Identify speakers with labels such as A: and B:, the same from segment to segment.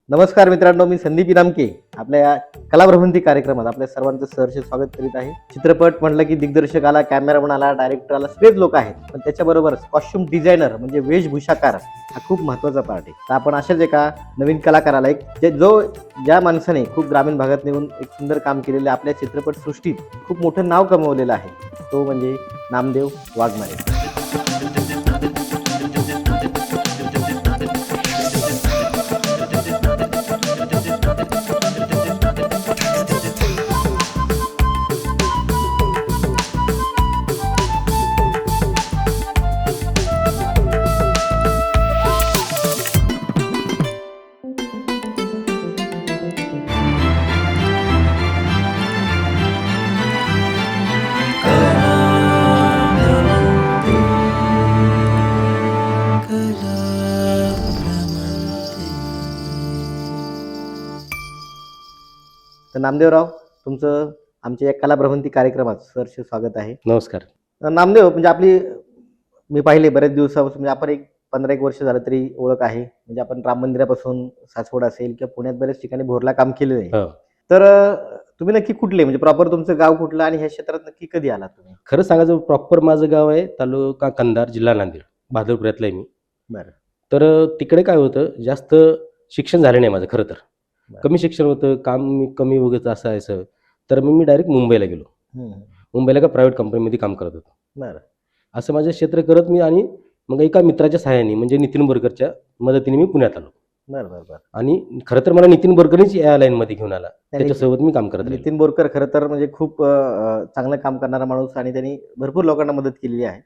A: नमस्कार मित्रांनो, मी संदीप इनामके आपल्या या कलाभ्रमंती कार्यक्रमात आपल्या सर्वांचं सहर्ष स्वागत करीत आहे. चित्रपट म्हटलं की दिग्दर्शक आला, कॅमेरामन आला, डायरेक्टर आला, सगळेच लोक आहेत. पण त्याच्याबरोबरच कॉस्ट्युम डिझायनर म्हणजे वेशभूषाकार हा खूप महत्त्वाचा पार्ट आहे. तर आपण अशाच एका नवीन कलाकाराला ज्या माणसाने खूप ग्रामीण भागात येऊन एक सुंदर काम केलेलं आपल्या चित्रपटसृष्टीत खूप मोठं नाव कमवलेलं आहे, तो म्हणजे नामदेव वाघमारे. तर नामदेवराव, तुमचं आमच्या या कलाभ्रमंती कार्यक्रमात सहर्ष स्वागत आहे.
B: नमस्कार.
A: नामदेव, म्हणजे मी पाहिले बरेच दिवसापासून, म्हणजे आपण एक 15-1 वर्ष झालं तरी ओळख आहे. म्हणजे आपण राम मंदिरापासून सासवड असेल किंवा पुण्यात बऱ्याच ठिकाणी भोरला काम केलेलं आहे.
B: हो.
A: तर तुम्ही नक्की कुठले, म्हणजे प्रॉपर तुमचं गाव कुठलं आणि ह्या क्षेत्रात नक्की कधी आलात तुम्ही?
B: खरं सांगायचं प्रॉपर माझं गाव आहे तालुका कंधार, जिल्हा नांदेड, बहादूरपुरातलं आहे मी.
A: बरं.
B: तर तिकडे काय होतं, जास्त शिक्षण झालं नाही माझं खरं तर.
A: बरं.
B: कमी शिक्षण होतं, काम कमी वगैरे असायचं. तर मी डायरेक्ट मुंबईला गेलो. मुंबईला एका प्रायव्हेट कंपनीमध्ये काम करत होतो.
A: बरं.
B: असं माझं क्षेत्र करत मी, आणि मग एका मित्राच्या सहाय्याने म्हणजे नितीन बोरकरच्या मदतीने मी पुण्यात आलो.
A: बरं बरं बरं.
B: आणि खरं तर मला नितीन बोरकरनीच या लाईनमध्ये घेऊन आला, त्याच्यासोबत मी काम करत राहिलो.
A: नितीन बोरकर खरं तर म्हणजे खूप चांगलं काम करणारा माणूस आणि त्यांनी भरपूर लोकांना मदत केलेली आहे.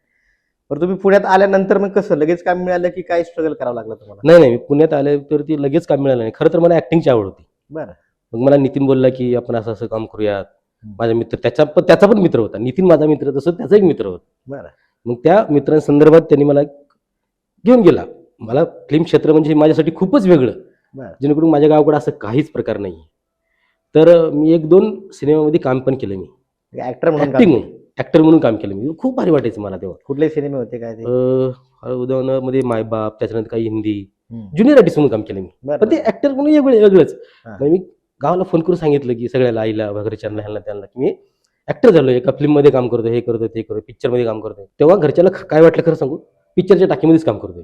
A: तर तुम्ही पुण्यात आल्यानंतर मग कसं लगेच काम मिळालं की काय स्ट्रगल करावं लागलं तुम्हाला?
B: नाही, मी पुण्यात आले तर ती लगेच काम मिळालं नाही. खरं तर मला ऍक्टिंगची आवड होती.
A: बरं.
B: मग मला नितीन बोलला की आपण असं असं काम करूयात. माझा मित्र त्याचा पण मित्र होता. नितीन माझा मित्र, तसं त्याचा एक मित्र होता.
A: बरं.
B: मग त्या मित्रांसंदर्भात त्यांनी मला घेऊन गेला. मला फिल्म क्षेत्र म्हणजे माझ्यासाठी खूपच वेगळं,
A: बरं.
B: जेणेकरून माझ्या गावाकडे असं काहीच प्रकार नाही. तर मी 1-2 सिनेमामध्ये काम पण केलं. मी
A: ऍक्टर म्हणून
B: ऍक्टर म्हणून काम केलं. मी खूप भारी वाटायचं मला तेव्हा.
A: कुठले सिनेमे होते काय ते?
B: उदाहरणामध्ये मायबाप, त्याच्यानंतर काही हिंदी ज्युनियर आर्टिस्ट म्हणून काम केलं मी.
A: बरं.
B: पण ते ऍक्टर म्हणून वेगळंच.
A: हां.
B: मग मी गावाला फोन करून सांगितलं की सगळ्याला, आईला वगैरे, ह्यांना त्यांना, की मी ऍक्टर झालोय, एका फिल्म मध्ये काम करतोय, हे करतोय ते करतोय, पिक्चर मध्ये काम करतोय. तेव्हा घरच्याला काय वाटलं खरं सांगू, पिक्चरच्या टाकीमध्येच काम करतोय.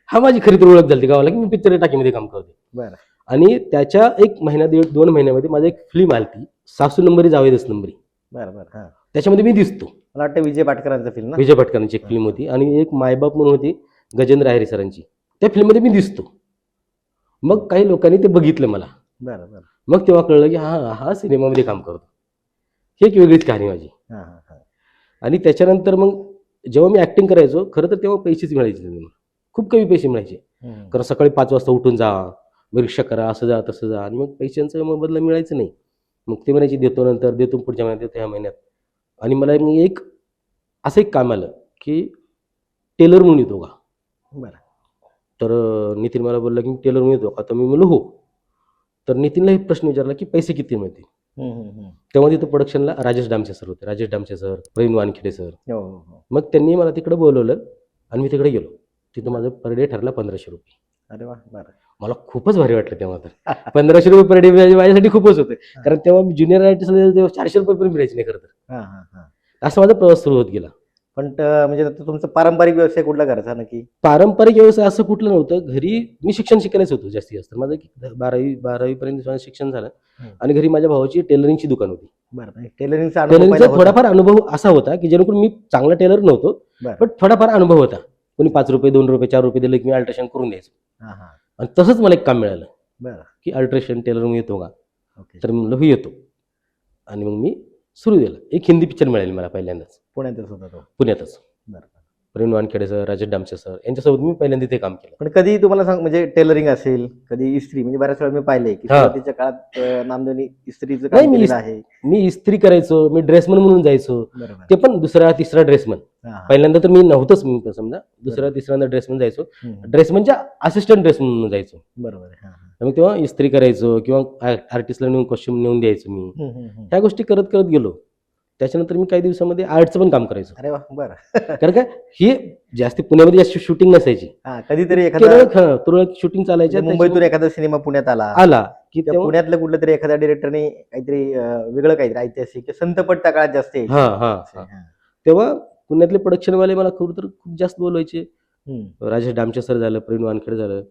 B: हा माझी खरी तर ओळख झाली गावाला, की मी पिक्चरच्या टाकीमध्ये काम करतोय.
A: बरं.
B: आणि त्याच्या 1 महिना 1.5-2 महिन्यामध्ये माझी एक फिल्म आली ती सासू नंबरी जावे 10 नंबरी.
A: बरं बरं. हां.
B: त्याच्यामध्ये मी दिसतो.
A: मला वाटतं विजय पाटकरांचं फिल्म ना?
B: विजय भटकरांची एक फिल्म होती, आणि एक मायबाप म्हणून होती गजेंद्र आहेरे सरांची. त्या फिल्ममध्ये मी दिसतो. मग काही लोकांनी ते बघितलं मला.
A: बरं बरं.
B: मग तेव्हा कळलं की हा सिनेमामध्ये काम करतो. ही एक वेगळीच कहाणी माझी. आणि त्याच्यानंतर मग जेव्हा मी ऍक्टिंग करायचो, खरं तर तेव्हा पैसेच मिळायचे नाही मला. खूप कमी पैसे मिळायचे. कारण सकाळी 5 वाजता उठून जा, रिक्षा करा, असं जा तसं जा, आणि मग पैशांचं बदला मिळायचं नाही. मग ते म्हणायचे देतो नंतर, देतो पुढच्या महिन्यात, देतो ह्या महिन्यात. आणि मला असं एक काम आलं की टेलर म्हणून येतो का?
A: बरं.
B: तर नितीन मला बोलला की टेलर म्हणून येतो का? तर मी म्हणलो हो. तर नितीनला एक प्रश्न विचारला की पैसे किती मिळतील? तेव्हा तिथं प्रोडक्शनला राजेश डामचे सर होते. Rajesh Damche sir, Praveen Wankhede sir. मग त्यांनी मला तिकडे बोलवलं आणि मी तिकडे गेलो. तिथं माझं पर डे ठरला 1500 रुपये.
A: अरे वा. बरं.
B: मला खूपच भारी वाटलं तेव्हा. तर 1500 रुपये पर डे माझ्यासाठी खूपच होते. कारण तेव्हा मी ज्युनियर आर्टिस्टला तेव्हा 400 रुपये पण मिळायचे नाही खरं तर. असा माझा प्रवास सुरू होत गेला. पण
A: म्हणजे तुमचा पारंपरिक व्यवसाय कुठला करायचा नक्की?
B: पारंपरिक व्यवसाय असं कुठलं नव्हतं. घरी मी शिक्षण शिकायलाच होतो जास्तीत जास्त. माझं 12वी पर्यंत शिक्षण झालं. आणि घरी माझ्या भावाची टेलरिंगची दुकान होती.
A: बरं. टेलरिंगचा
B: थोडाफार अनुभव असा होता की जेणेकरून मी चांगला टेलर नव्हतो, पण थोडाफार अनुभव होता. कोणी 5 रुपये, 2 रुपये, 4 रुपये दिले की मी अल्ट्रेशन करून द्यायचो. आणि तसंच मला एक काम मिळालं.
A: बरं.
B: की अल्ट्रेशन टेलर मी येतो का? तर म्हणलं हो येतो. आणि मग मी सुरू केलं. एक हिंदी पिक्चर मिळाली मला पहिल्यांदाच.
A: पुण्यातच होता तो?
B: पुण्यातच.
A: बरं.
B: प्रवीण वानखेडे सर, राजेश डामचे सर यांच्यासोबत मी पहिल्यांदा ते काम केलं.
A: पण कधी तुम्हाला सांग, म्हणजे टेलरिंग असेल, कधी इस्त्री, म्हणजे बऱ्याच वेळा मी पाहिले की सुरुवातीच्या काळात नामदेवनी इस्त्रीचं काम केलेलं आहे.
B: मी इस्त्री करायचो, मी ड्रेसमन म्हणून जायचो.
A: बरोबर.
B: ते पण 2रा-3रा ड्रेसमन. पहिल्यांदा तर मी नव्हतंच, मी समजा 2रा-3ऱ्यांदा ड्रेसमन जायचो. ड्रेसमनच्या असिस्टंट ड्रेसमन म्हणून जायचो.
A: बरोबर.
B: मग तेव्हा इस्त्री करायचो किंवा आर्टिस्टला नेऊन कॉस्ट्युम नेऊन द्यायचो मी. ह्या गोष्टी करत करत गेलो. त्याच्यानंतर मी काही दिवसामध्ये आर्टचं पण काम करायचो.
A: अरे वा, बरं.
B: कारण काय हे जास्ती पुण्यामध्ये जास्त शूटिंग नसायची,
A: हा, कधीतरी एखादा
B: तुरळक शूटिंग चालायच्या.
A: मुंबईतून एखादा सिनेमा पुण्यात आला
B: आला की
A: किंवा
B: तेव्हा
A: पुण्यातल्या कुठल्या तरी एखाद्या डिरेक्टरने काहीतरी वेगळं काहीतरी ऐतिहासिक किंवा संतपट त्या काळात जास्त यायचे.
B: हा हा हा तेव्हा पुण्यातले प्रोडक्शनवाले मला खरं तर खूप जास्त बोलवायचे.
A: हम्म.
B: राजेश डामचे सर झालं, प्रवीण वानखेडे झालं,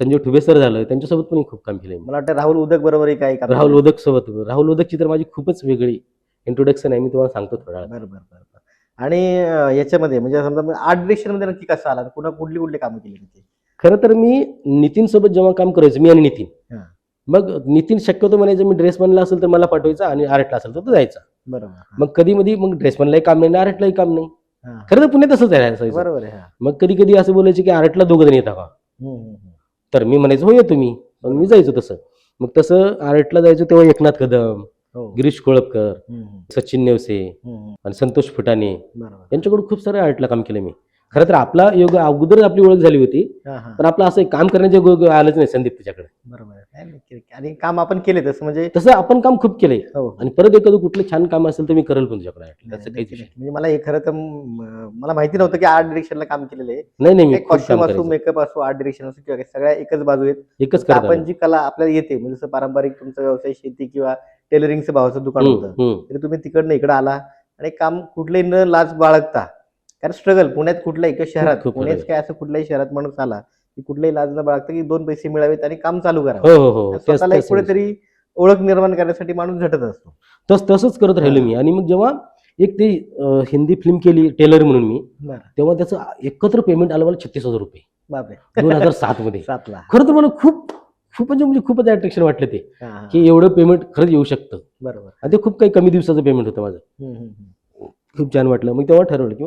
B: संजय ठुबे सर झालं, त्यांच्यासोबत पण खूप काम केलंय मी.
A: मला वाटतं राहुल उदक बरोबर काही काम
B: राहुल
A: केलं.
B: उदक सोबत. राहुल उदकची तर माझी खूपच वेगळी इंट्रोडक्शन आहे, मी तुम्हाला सांगतो थोडा वेळात.
A: बरं बरं बरं बरं. आणि याच्यामध्ये म्हणजे समजा आर्ट डिरेक्शन मध्ये नक्की कसं आला, कुठली कुठली कामं केली तिथे?
B: खरं तर मी नितीन सोबत जेव्हा काम करायचो, मी आणि नितीन,
A: हा.
B: मग नितीन शक्यतो म्हणायचं मी ड्रेस बनला असेल तर मला पाठवायचा आणि आर्टला असेल तर तो जायचा.
A: बरोबर.
B: मग कधी मध्ये मग ड्रेस बनलाही काम नाही, आर्टलाही काम नाही.
A: हा.
B: खरं तर पुण्यात तसंच आहे असायचं.
A: बरोबर आहे. हा.
B: मग कधी कधी असं बोलायचे की आर्टला दोघं जण येता का,
A: हम्म, हम्म, हम्म.
B: तर मी म्हणायचो हो येतो मी, पण मी जायचो तसं. मग तसं आर्टला जायचो तेव्हा एकनाथ कदम,
A: हो.
B: गिरीश कोळपकर,
A: हम्म, हम्म,
B: सचिन नेवसे
A: हम्म.
B: आणि संतोष फुटाणे
A: बरोबर.
B: यांच्याकडून खूप सारे आर्टला काम केलं मी. खरं तर आपला योग अगोदर आपली ओळख झाली होती,
A: हा, हा.
B: पण आपलं असं काम करण्याचे योग आलंच नाही संदीप त्याच्याकडे.
A: बरोबर आहे. नाही, नाही, आणि काम आपण केले तसं म्हणजे
B: तसं आपण काम खूप केलंय.
A: हो.
B: आणि परत एखादं कुठलं छान काम असेल तर मी करेल पण तुझ्याकडे. त्याचं काहीच विषय
A: म्हणजे मला हे खरं तर मला माहिती नव्हतं की आर्ट डिरेक्शनला काम केलेलं आहे.
B: नाही. नाही, मी खूप
A: कॉस्ट्युम
B: काम
A: असो,
B: करायचो.
A: मेकअप असो, आर्ट डिरेक्शन असो, किंवा सगळ्या एकच बाजू आहेत.
B: एकच
A: फक्त
B: करत
A: आपण
B: आलो.
A: जी कला आपल्याला येते, म्हणजे जसं पारंपरिक तुमचा व्यवसाय शेती किंवा टेलरिंगचं भावाचं दुकान होतं, तरी तुम्ही तिकडनं इकडं आला आणि काम कुठलंही न लाज बाळगता, कारण स्ट्रगल पुण्यात कुठल्याही किंवा शहरात,
B: खूप
A: पुण्यात
B: struggle.
A: काय असं कुठल्याही शहरात माणूस आला की कुठल्याही लाज न बाळगता की 2 पैसे मिळावेत आणि काम चालू
B: हो
A: करावं.
B: हो हो
A: आणि
B: तेच
A: स्वतःला एक
B: तेच
A: कुठेतरी ओळख निर्माण करण्यासाठी माणूस झटत असतो.
B: तसंच करत राहिलो मी. आणि मग जेव्हा एक ते हिंदी फिल्म केली टेलर म्हणून मी,
A: बरं.
B: तेव्हा त्याचं एकत्र पेमेंट आलं मला 36,000 रुपये
A: बापरे.
B: 2007 मध्ये.
A: 7ला.
B: खरं तर मला खूप म्हणजे खूपच अट्रॅक्शन वाटलं ते,
A: हा, हा.
B: की एवढं पेमेंट खरंच येऊ शकतं.
A: बरोबर.
B: आणि ते खूप काही कमी दिवसाचं पेमेंट होतं माझं.
A: हम्म, हम्म, हम्म.
B: खूप छान वाटलं. मग तेव्हा ठरवलं की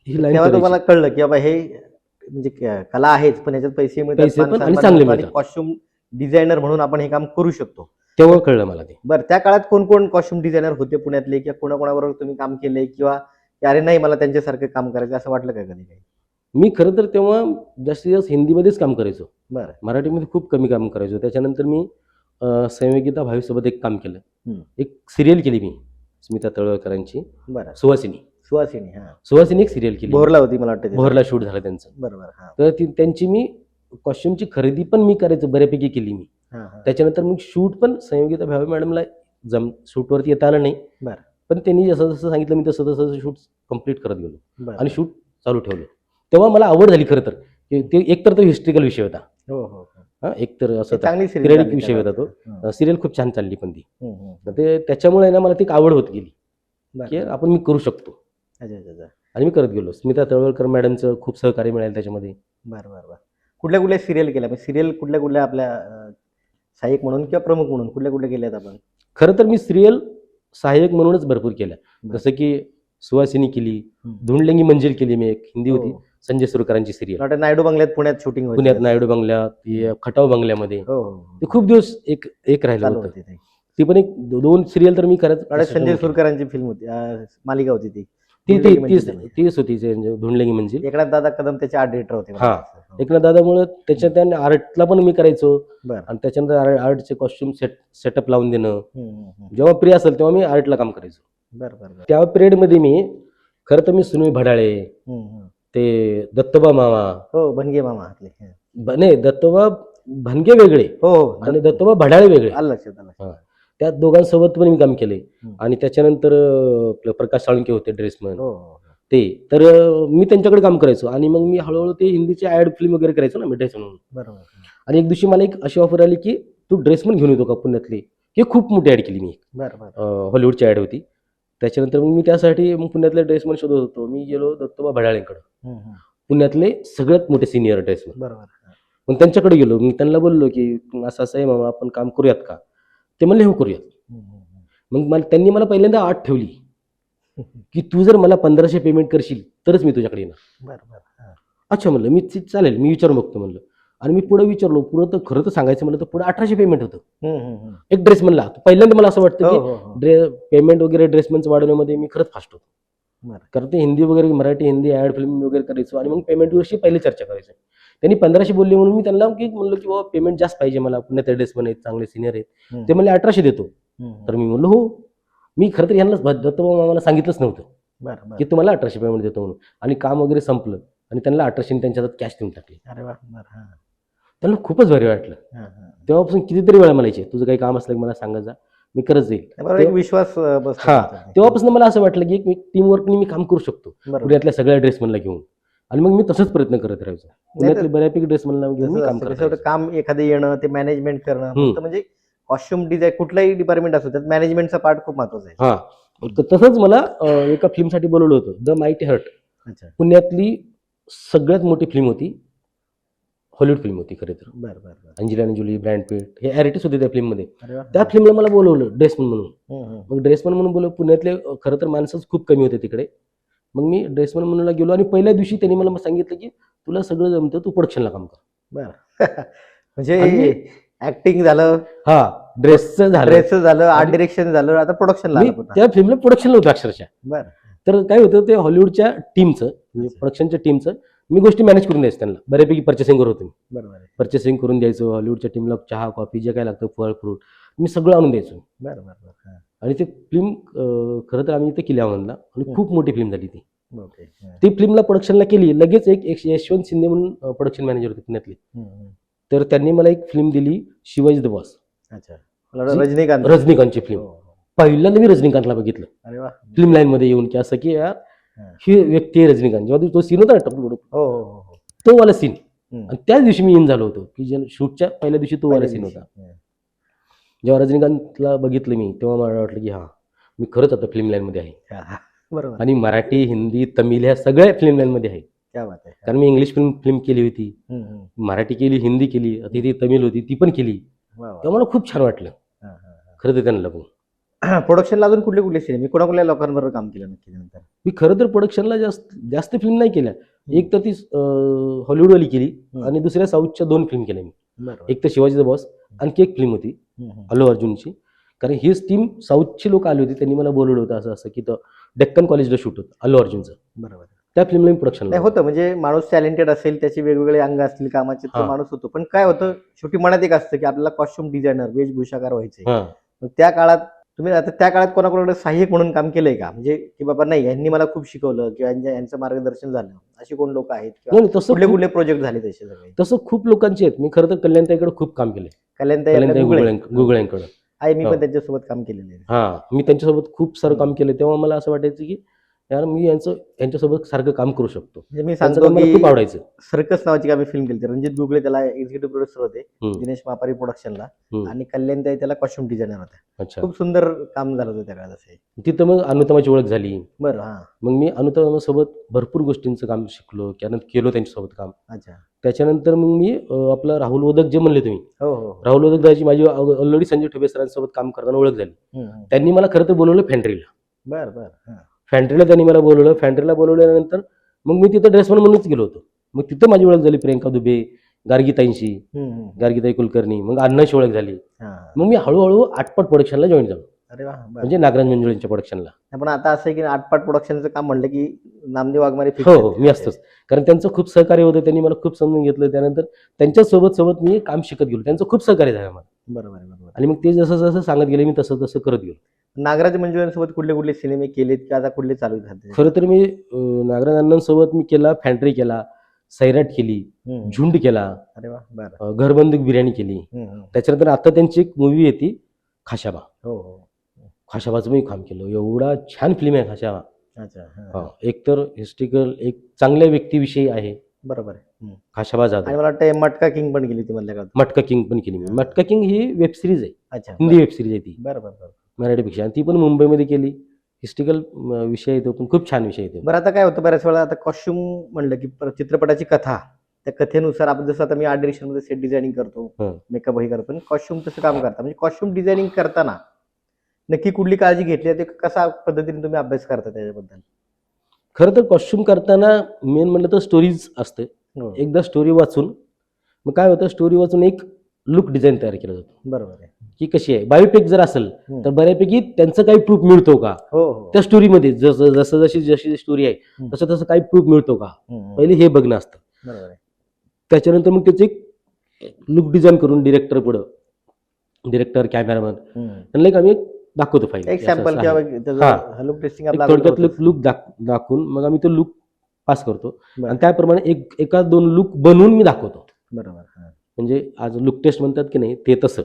B: ही लाईन
A: तेव्हा
B: करायची.
A: तुम्हाला कळलं की बाबा हे म्हणजे कला आहेच, पण याच्यात पैसे मिळतात,
B: पैसे पण
A: मान
B: आणि
A: सन्मान
B: चांगले
A: मिळतो आणि
B: मिळतात.
A: कॉस्ट्युम डिझायनर म्हणून आपण हे काम करू शकतो.
B: तेव्हा कळलं मला ते.
A: बरं, त्या काळात कोण कोण कॉस्ट्युम डिझायनर होते पुण्यातले, किंवा कोणाकोणाबरोबर तुम्ही काम केलंय, किंवा अरे नाही मला त्यांच्यासारखं काम करायचं असं वाटलं का कधी काही?
B: मी खरं तर तेव्हा जास्तीत जास्त हिंदीमध्येच काम करायचो.
A: बरं.
B: मराठीमध्ये खूप कमी काम करायचो. त्याच्यानंतर मी संयोगिता भावेसोबत एक काम केलं.
A: हम्म.
B: एक सिरियल केली मी स्मिता तळवळकरांची,
A: बरं.
B: सुवासिनी.
A: सुहासिनी. हा.
B: सुवासिनी एक सिरियल केली.
A: भोरला होती मला वाटतं.
B: भोरला शूट झालं त्यांचं.
A: बरोबर. हा.
B: तर त्यांची मी कॉस्ट्युमची खरेदी पण मी करायचो, बऱ्यापैकी केली मी.
A: हा, हा.
B: त्याच्यानंतर मग शूट पण संयोगिता भावे मॅडमला शूटवरती येता आलं नाही,
A: बरं.
B: पण त्यांनी जसं जसं सांगितलं मी तसं तसं शूट कम्प्लीट करत गेलो
A: बरं.
B: आणि शूट चालू ठेवलं. तेव्हा मला आवड झाली खरं तर. ते एकतर तो हिस्ट्रिकल विषय होता.
A: हो हो हो.
B: हा, एकतर असं
A: चांगली
B: पिरियडिक विषय होता तो. सिरियल खूप छान चालली पण ती. तर ते त्याच्यामुळे ना मला ती एक आवड होत गेली की आपण मी करू शकतो.
A: अच्छा अच्छा अच्छा.
B: आणि मी करत गेलो. स्मिता तळवळकर मॅडमचं खूप सहकार्य मिळालं त्याच्यामध्ये.
A: बरं बरं बरं. कुठल्या कुठल्या सिरियल केल्या, म्हणजे सिरियल कुठल्या कुठल्या आपल्या सहाय्यक म्हणून किंवा प्रमुख म्हणून कुठल्या कुठल्या केल्यात आपण?
B: खरं तर मी सिरियल सहाय्यक म्हणूनच भरपूर केल्या.
A: बरं.
B: जसं की सुवासिनी केली,
A: हम्म.
B: धुंडलेंगी मंजिल केली मी, एक हिंदी
A: हो.
B: होती संजय सुरकरांची सिरियल.
A: मला वाटतं नायडू बंगल्यात पुण्यात शूटिंग होती.
B: पुण्यात नायडू बंगल्यात, खटाव बंगल्यामध्ये
A: हो हो हो.
B: ते खूप दिवस एक राहिलं
A: चालू
B: होतं.
A: होती ती.
B: ती पण एक 2 सिरियल तर मी करत.
A: मला वाटतं संजय सुरकरांची फिल्म होती, मालिका होती ती.
B: ती
A: धुंडलेगी मंजिल.
B: तीच होती धुंडलेंगी मंजिल.
A: एकनाथ दादा कदम त्याचे आर्ट डिरेक्टर होते.
B: हा. एकनाथ दादामुळे त्याच्यात आर्टला पण मी करायचो.
A: बरं.
B: आणि त्याच्यानंतर आर्टचे कॉस्ट्युम सेटअप लावून देणं.
A: हम्म, हम्म, हम्म.
B: जेव्हा फ्री असेल तेव्हा मी आर्टला काम करायचो.
A: बरं बरं बरं.
B: त्या पिरियडमध्ये मी खरं तर मी सुनील भडाळे,
A: हम्म, हम्म.
B: ते दत्तोबा मामा,
A: हो, बनगे मामा आपले.
B: नाही दत्तोबा भनगे वेगळे
A: हो हो.
B: आणि दत्तोबा भडाळे वेगळे,
A: आलं लक्षात, आलं लक्षात.
B: हा. त्या दोघांसोबत पण मी काम केले.
A: हम्म.
B: आणि त्याच्यानंतर आपलं प्रकाश साळुंके होते ड्रेसमन,
A: हो हो हो.
B: ते तर मी त्यांच्याकडे काम करायचो. आणि मग मी हळूहळू ते हिंदीचे ऍड फिल्म वगैरे करायचो ना मी ड्रेस म्हणून.
A: बरोबर.
B: आणि एक दिवशी मला एक अशी ऑफर आली की तू ड्रेसमन घेऊन येतो का पुण्यातली. हे खूप मोठी ऍड केली मी,
A: बरं बरं.
B: हॉलिवूडची ऍड होती. त्याच्यानंतर मग मी त्यासाठी मग पुण्यातले ड्रेसमन शोधत होतो. मी गेलो दत्तोबा भडाळेंकडे,
A: हम्म, हम्म.
B: पुण्यातले सगळ्यात मोठे सिनियर ड्रेसमन.
A: बरोबर.
B: मग त्यांच्याकडे गेलो. मी त्यांना बोललो की असं असं आहे मामा, आपण काम करूयात का. ते म्हणले हो करूयात.
A: हम्म, हम्म,
B: मग त्यांनी मला पहिल्यांदा आठ ठेवली की तू जर मला 1500 पेमेंट करशील तरच मी तुझ्याकडे येणार.
A: बरं बरं. हा.
B: अच्छा म्हणलं, मी चालेल, मी विचारून बघतो म्हणलं. आणि मी पुढे विचारलो, पुढं तर खरं तर सांगायचं म्हणलं तर पुढे 1800 पेमेंट होतं
A: हम्म, हम्म, हम्म.
B: एक ड्रेस म्हणला. पहिल्यांदा मला असं वाटतं
A: हो
B: की
A: हो हो.
B: पेमेंट वगैरे ड्रेसमनचं वाढवण्यामध्ये मी खरंच फास्ट होतो.
A: बरं.
B: कारण ते हिंदी वगैरे, मराठी हिंदी ऍड फिल्म वगैरे करायचो आणि मग पेमेंटविषयी पहिले चर्चा करायचो. त्यांनी 1500 बोलले म्हणून मी त्यांना म्हणलं की बाबा पेमेंट जास्त पाहिजे मला, पुण्यात ड्रेसमन आहेत, चांगले सिनियर आहेत.
A: हम्म,
B: ते म्हणले 1800 देतो.
A: हम्म,
B: तर मी म्हणलो हो. मी खरं तर यांना दत्तभाऊ मामाला सांगितलंच नव्हतं
A: बरं बरं.
B: की तुम्हाला 1800 पेमेंट देतो म्हणून, आणि काम वगैरे संपलं आणि त्यांना 1800 त्यांच्या हातात कॅश देऊन टाकली.
A: अरे वा. बरं. हां
B: त्यांना खूपच भारी वाटलं.
A: हां हां.
B: तेव्हापासून कितीतरी वेळा म्हणायचे, तुझं काही काम असलं की मला सांगत जा, मी करत जाईल.
A: बरोबर, एक विश्वास बसतो
B: हा,
A: त्यांच्यात.
B: तेव्हापासून मला असं वाटलं की एक टीम वर्कनी मी काम करू शकतो
A: बरोबर.
B: पुण्यातल्या सगळ्या ड्रेसमॅनला घेऊन, आणि मग मी तसंच प्रयत्न करत राहायचो. पुण्यातले बऱ्यापैकी ड्रेसमॅनला घेऊन मी
A: तसंच
B: काम
A: असतं.
B: करत
A: कसं होतं,
B: राहायचो.
A: काम एखादं येणं, ते मॅनेजमेंट करणं,
B: हम्म.
A: फक्त म्हणजे कॉस्ट्युम डिझाईन कुठलाही डिपार्टमेंट असो त्यात मॅनेजमेंटचा पार्ट खूप महत्वाचा आहे.
B: हा, तसंच मला एका फिल्मसाठी बोलवलं होतं, द माइटी हर्ट.
A: अच्छा.
B: पुण्यातली सगळ्यात मोठी फिल्म होती, हॉलिवूड फिल्म होती खरं तर.
A: बरं बरं बरं.
B: अंजेलिना जोली, ब्रॅड पिट हे ॲक्टर्स होते त्या फिल्ममध्ये.
A: अरे वा.
B: त्या फिल्मला मला बोलवलं ड्रेसमन म्हणून.
A: हम्म, हम्म.
B: मग ड्रेसमन म्हणून बोलवलं. पुण्यातले खरं तर माणसंच खूप कमी होते तिकडे. मग मी ड्रेसमन म्हणून गेलो आणि पहिल्या दिवशी त्यांनी मला सांगितलं की तुला सगळं जमतं, तू प्रोडक्शनला काम कर.
A: बरं. म्हणजे
B: आणि
A: ऍक्टिंग झालं,
B: हा, ड्रेसचं झालं,
A: ड्रेसचं झालं, आर्ट डिरेक्शन झालं, आता प्रोडक्शनला
B: मी
A: आलं पुन्हा.
B: त्या फिल्मला प्रोडक्शनला होतं अक्षरशः.
A: बरं.
B: तर काय होतं, ते हॉलिवूडच्या टीमचं म्हणजे
A: अच्छा.
B: प्रोडक्शनच्या टीमचं मी गोष्टी मॅनेज करून द्यायचं त्यांना. बऱ्यापैकी पर्चेसिंगवर होतो मी.
A: बरोबर आहे.
B: पर्चेसिंग करून द्यायचो. हॉलिवूडच्या टीमला चहा, कॉफी जे काय लागतं, फळ, फ्रूट मी सगळं आणून द्यायचो.
A: बरं बरं बरं. हां.
B: आणि ते फिल्म खरं तर आम्ही इथे केली म्हणला, आणि खूप मोठी फिल्म झाली ती.
A: ओके. हां.
B: ती फिल्मला प्रोडक्शनला केली. लगेच एक यशवंत शिंदे म्हणून प्रोडक्शन मॅनेजर होते पुण्यातले.
A: हम्म, हम्म.
B: तर त्यांनी मला एक फिल्म दिली, शिवाजी द बॉस.
A: अच्छा. मला वाटलं रजनीकांत.
B: रजनीकांतची फिल्म.
A: हो, हो.
B: पहिल्यांदा मी रजनीकांतला बघितलं
A: अरे वा.
B: फिल्म लाईन मध्ये येऊन, की असं की यार
A: हां.
B: ही व्यक्ती आहे रजनीकांत. जेव्हा तो सीन होता ना टपू,
A: हो हो हो हो.
B: तो वाला सीन.
A: हम्म.
B: आणि त्याच दिवशी मी इन झालो होतो, की शूटच्या पहिल्या दिवशी तो वाला
A: पहिल्या
B: सीन
A: दिवशी.
B: होता.
A: हां.
B: जेव्हा रजनीकांतला बघितलं मी, तेव्हा मला वाटलं की हा, मी खरंच आता फिल्म लाईन मध्ये आहे.
A: हां, हां. बरोबर.
B: आणि मराठी, हिंदी, तमिळ ह्या सगळ्या फिल्म लाईन मध्ये आहे.
A: क्या बात आहे.
B: कारण मी इंग्लिश फिल्म केली होती,
A: हम्म, हम्म.
B: मराठी केली, हिंदी केली, आता ती तमिळ होती ती पण केली.
A: वा वा.
B: तेव्हा मला खूप छान वाटलं
A: हां, हां, हां.
B: खरं तर त्यांना बघून.
A: प्रोडक्शनला अजून कुठले कुठले सिनेमे, कोणाकोणत्या लोकांबरोबर काम केलं नक्की नंतर?
B: मी खरं तर प्रोडक्शनला जास्त फिल्म नाही केल्या. एक तर ती हॉलिवूडवाली केली, आणि दुसऱ्या साऊथच्या 2 फिल्म केल्या मी.
A: बरोबर.
B: एक तर शिवाजी द बॉस, आणखी एक फिल्म होती
A: हम्म, हम्म.
B: अल्लू अर्जुनची. कारण हीच टीम साऊथची लोक आली होती, त्यांनी मला बोलवलं होतं असं असं, की डेक्कन कॉलेजला शूट होतं अल्लू अर्जुनचं.
A: बरोबर.
B: त्या फिल्मला मी प्रोडक्शनला
A: नाही होतं, म्हणजे माणूस टॅलेंटेड असेल, त्याचे वेगवेगळे अंग असतील कामाचे, तो
B: हां.
A: माणूस होतो. पण काय होतं, शेवटी मनात एक असतं की आपल्याला कॉस्ट्युम डिझायनर, वेशभूषाकार व्हायचे.
B: हां.
A: मग त्या काळात तुम्ही आता त्या काळात कोणाकोणाकडे सहाय्यक म्हणून काम केलंय का? म्हणजे की बाबा नाही, यांनी मला खूप शिकवलं किंवा यांचं मार्गदर्शन झालं, अशी कोण लोक आहेत किंवा
B: नाही, तसं
A: कुठले
B: खूप-
A: कुठले प्रोजेक्ट झाले त्याचे सगळे?
B: तसं खूप लोकांचे आहेत. मी खरं तर कल्याणताईकडे खूप काम केलंय.
A: कल्याणताई आपल्या गुगळे.
B: गुगळ्यांकडं.
A: आहे, मी
B: हो.
A: पण त्यांच्यासोबत काम केलेलं आहे.
B: हां, मी त्यांच्यासोबत खूप सारं काम केलं. तेव्हा मला असं वाटायचं की यार मी यांच्यासोबत सारखं काम करू शकतो.
A: म्हणजे मी
B: त्यांचं
A: सांगतो
B: काम मला
A: की
B: खूप आवडायचं.
A: सर्कस नावाची आम्ही फिल्म केली, रणजित गुगळे त्याला एक्झिक्युटिव्ह प्रोड्युसर होते,
B: हम्म.
A: दिनेश मापारी प्रोडक्शनला,
B: हम्म.
A: आणि कल्याणताई त्याला कॉस्ट्युम डिझायनर होत्या.
B: अच्छा.
A: खूप सुंदर काम झालं होतं त्या काळात असे.
B: तिथं मग अनुतमाची ओळख झाली.
A: बरं. हां.
B: मग मी अनुतमासोबत भरपूर गोष्टींचं काम शिकलो, त्यानंतर केलो त्यांच्यासोबत काम.
A: अच्छा.
B: त्याच्यानंतर मग मी आपलं राहुल वदक जे म्हणले तुम्ही,
A: हो हो हो.
B: राहुल वदक दाची माझी ऑलरेडी संजय ठोबे सरांसोबत काम करताना ओळख झाली.
A: हम्म, हम्म.
B: त्यांनी मला खरं तर बोलवलं फॅन्ड्रीला.
A: बरं बरं. हां.
B: फॅन्ड्रीला त्यांनी मला बोलवलं. फॅन्ड्रीला बोलवल्यानंतर मग मी तिथं ड्रेसमन म्हणूनच गेलो होतो. मग तिथं माझी ओळख झाली प्रियंका दुबे, गार्गीताईंशी,
A: हम्म, हम्म.
B: गार्गीताई कुलकर्णी, मग अण्णाशी ओळख झाली.
A: हां.
B: मग मी हळूहळू आटपट प्रोडक्शनला जॉईन झालो,
A: अरे वा. बरं.
B: म्हणजे नागराज मंजुळेंच्या प्रोडक्शनला.
A: पण आता असं आहे की आटपाट प्रोडक्शनचं काम म्हणलं की नामदेव वाघमारे fix
B: हो
A: आहेत.
B: हो, मी असतोच. कारण त्यांचं खूप सहकार्य होतं, त्यांनी मला खूप समजून घेतलं. त्यानंतर त्यांच्या सोबत मी काम शिकत गेलो. त्यांचं खूप सहकार्य झालं मला.
A: बरोबर आहे, बरोबर.
B: आणि मग ते जसं जसं सांगत गेले मी तसं तसं करत गेलो.
A: नागराज मंजुळेंसोबत कुठले कुठले सिनेमे केलेत की आता कुठले चालू आहेत?
B: खरं तर मी नागराज अण्णांसोबत मी केला, फॅन्ड्री केला, सैराट केली,
A: हम्म.
B: झुंड केला,
A: अरे वा. बरं.
B: घरबंदूक बिर्याणी केली.
A: हम्म, हम्म.
B: त्याच्यानंतर आता त्यांची एक मूवी येते खाशाबा.
A: हो हो.
B: खाशाबाचं मी काम केलं. एवढा छान फिल्म आहे खाशाबा.
A: अच्छा. हां.
B: एक तर हिस्ट्रिकल, एक चांगल्या व्यक्तीविषयी आहे
A: बरोबर आहे. हम्म.
B: खाशाबा जाधव.
A: आणि मला वाटतं मटका किंग पण केली ती मधल्या काळात.
B: मटका किंग पण केली मी. मटका किंग ही वेब सिरीज आहे,
A: अच्छा.
B: हिंदी वेब सिरीज आहे ती,
A: बरं बरं बरं.
B: मराठीपेक्षा. आणि ती पण मुंबईमध्ये केली. हिस्ट्रिकल विषय येतो, पण खूप छान विषय येतो.
A: बरं, आता काय होतं बऱ्याच वेळा, आता कॉस्ट्युम म्हणलं की चित्रपटाची कथा, त्या कथेनुसार आपण जसं आता मी आर्ट डिरेक्शन मध्ये सेट डिझायनिंग करतो,
B: हं.
A: मेकअप ही करतो, कॉस्ट्युम तसं काम करता. म्हणजे कॉस्ट्युम डिझायनिंग करताना नक्की कुठली काळजी घेतली आहे, ते कसा पद्धतीने तुम्ही अभ्यास करता त्याच्याबद्दल?
B: खरं तर कॉस्ट्युम करताना मेन म्हणलं तर स्टोरीज असते.
A: हो.
B: एकदा स्टोरी वाचून मग काय होतं, स्टोरी वाचून एक लुक डिझाईन तयार केला जातो,
A: बरोबर आहे.
B: की कशी आहे. बायोपिक जर असेल
A: हम्म.
B: तर बऱ्यापैकी त्यांचं काही प्रूफ मिळतो का
A: हो हो.
B: त्या स्टोरीमध्ये, जशी स्टोरी आहे
A: हम्म.
B: तसं काही प्रूफ मिळतो का,
A: हम्म.
B: पहिले हे बघणं असतं.
A: बरोबर आहे.
B: त्याच्यानंतर मग त्याचे एक लुक डिझाईन करून डिरेक्टर, कॅमेरामन
A: हम्म.
B: त्यांना एक आम्ही एक दाखवतो फाईल
A: एक सॅम्पल किंवा त्याचं लुक टेस्टिंग आपला
B: थोडक्यात लुक दाखवून मग आम्ही तो लुक पास करतो
A: बरं.
B: आणि त्याप्रमाणे एका दोन लुक बनवून मी दाखवतो.
A: बरोबर. हा.
B: म्हणजे आज लुक टेस्ट म्हणतात की नाही ते तसं,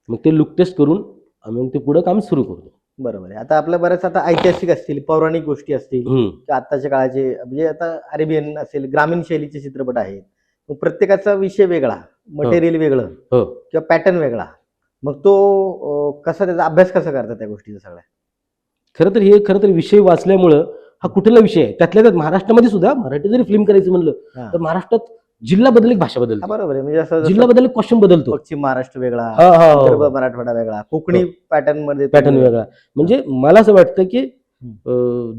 B: मग ते लुक टेस्ट करून आम्ही मग ते पुढं काम सुरू करतो.
A: बरोबर आहे. आता आपलं बरेच आता ऐतिहासिक असतील, पौराणिक गोष्टी असतील
B: हम्म.
A: किंवा आत्ताच्या काळाचे म्हणजे आता अरेबियन असेल, ग्रामीण शैलीचे चित्रपट आहेत. मग प्रत्येकाचा विषय वेगळा, मटेरियल वेगळं
B: हो.
A: किंवा पॅटर्न वेगळा. मग तो कसा त्याचा अभ्यास कसा करतात त्या गोष्टीचा सगळ्या?
B: खरं तर विषय वाचल्यामुळं हा कुठला विषय आहे त्यातल्या त्यात महाराष्ट्रामध्ये सुद्धा मराठी जरी फिल्म करायचं म्हणलं
A: हा.
B: तर महाराष्ट्रात जिल्हा बदल एक भाषा
A: हा,
B: बदलते,
A: बरोबर आहे. म्हणजे असं
B: जिल्हा बदल क्वेश्चन बदलतो.
A: पश्चिम महाराष्ट्र वेगळा,
B: हा, हा,
A: विदर्भ
B: हा.
A: मराठवाडा वेगळा, कोकणी पॅटर्न मध्ये
B: पॅटर्न वेगळा. म्हणजे मला असं वाटतं की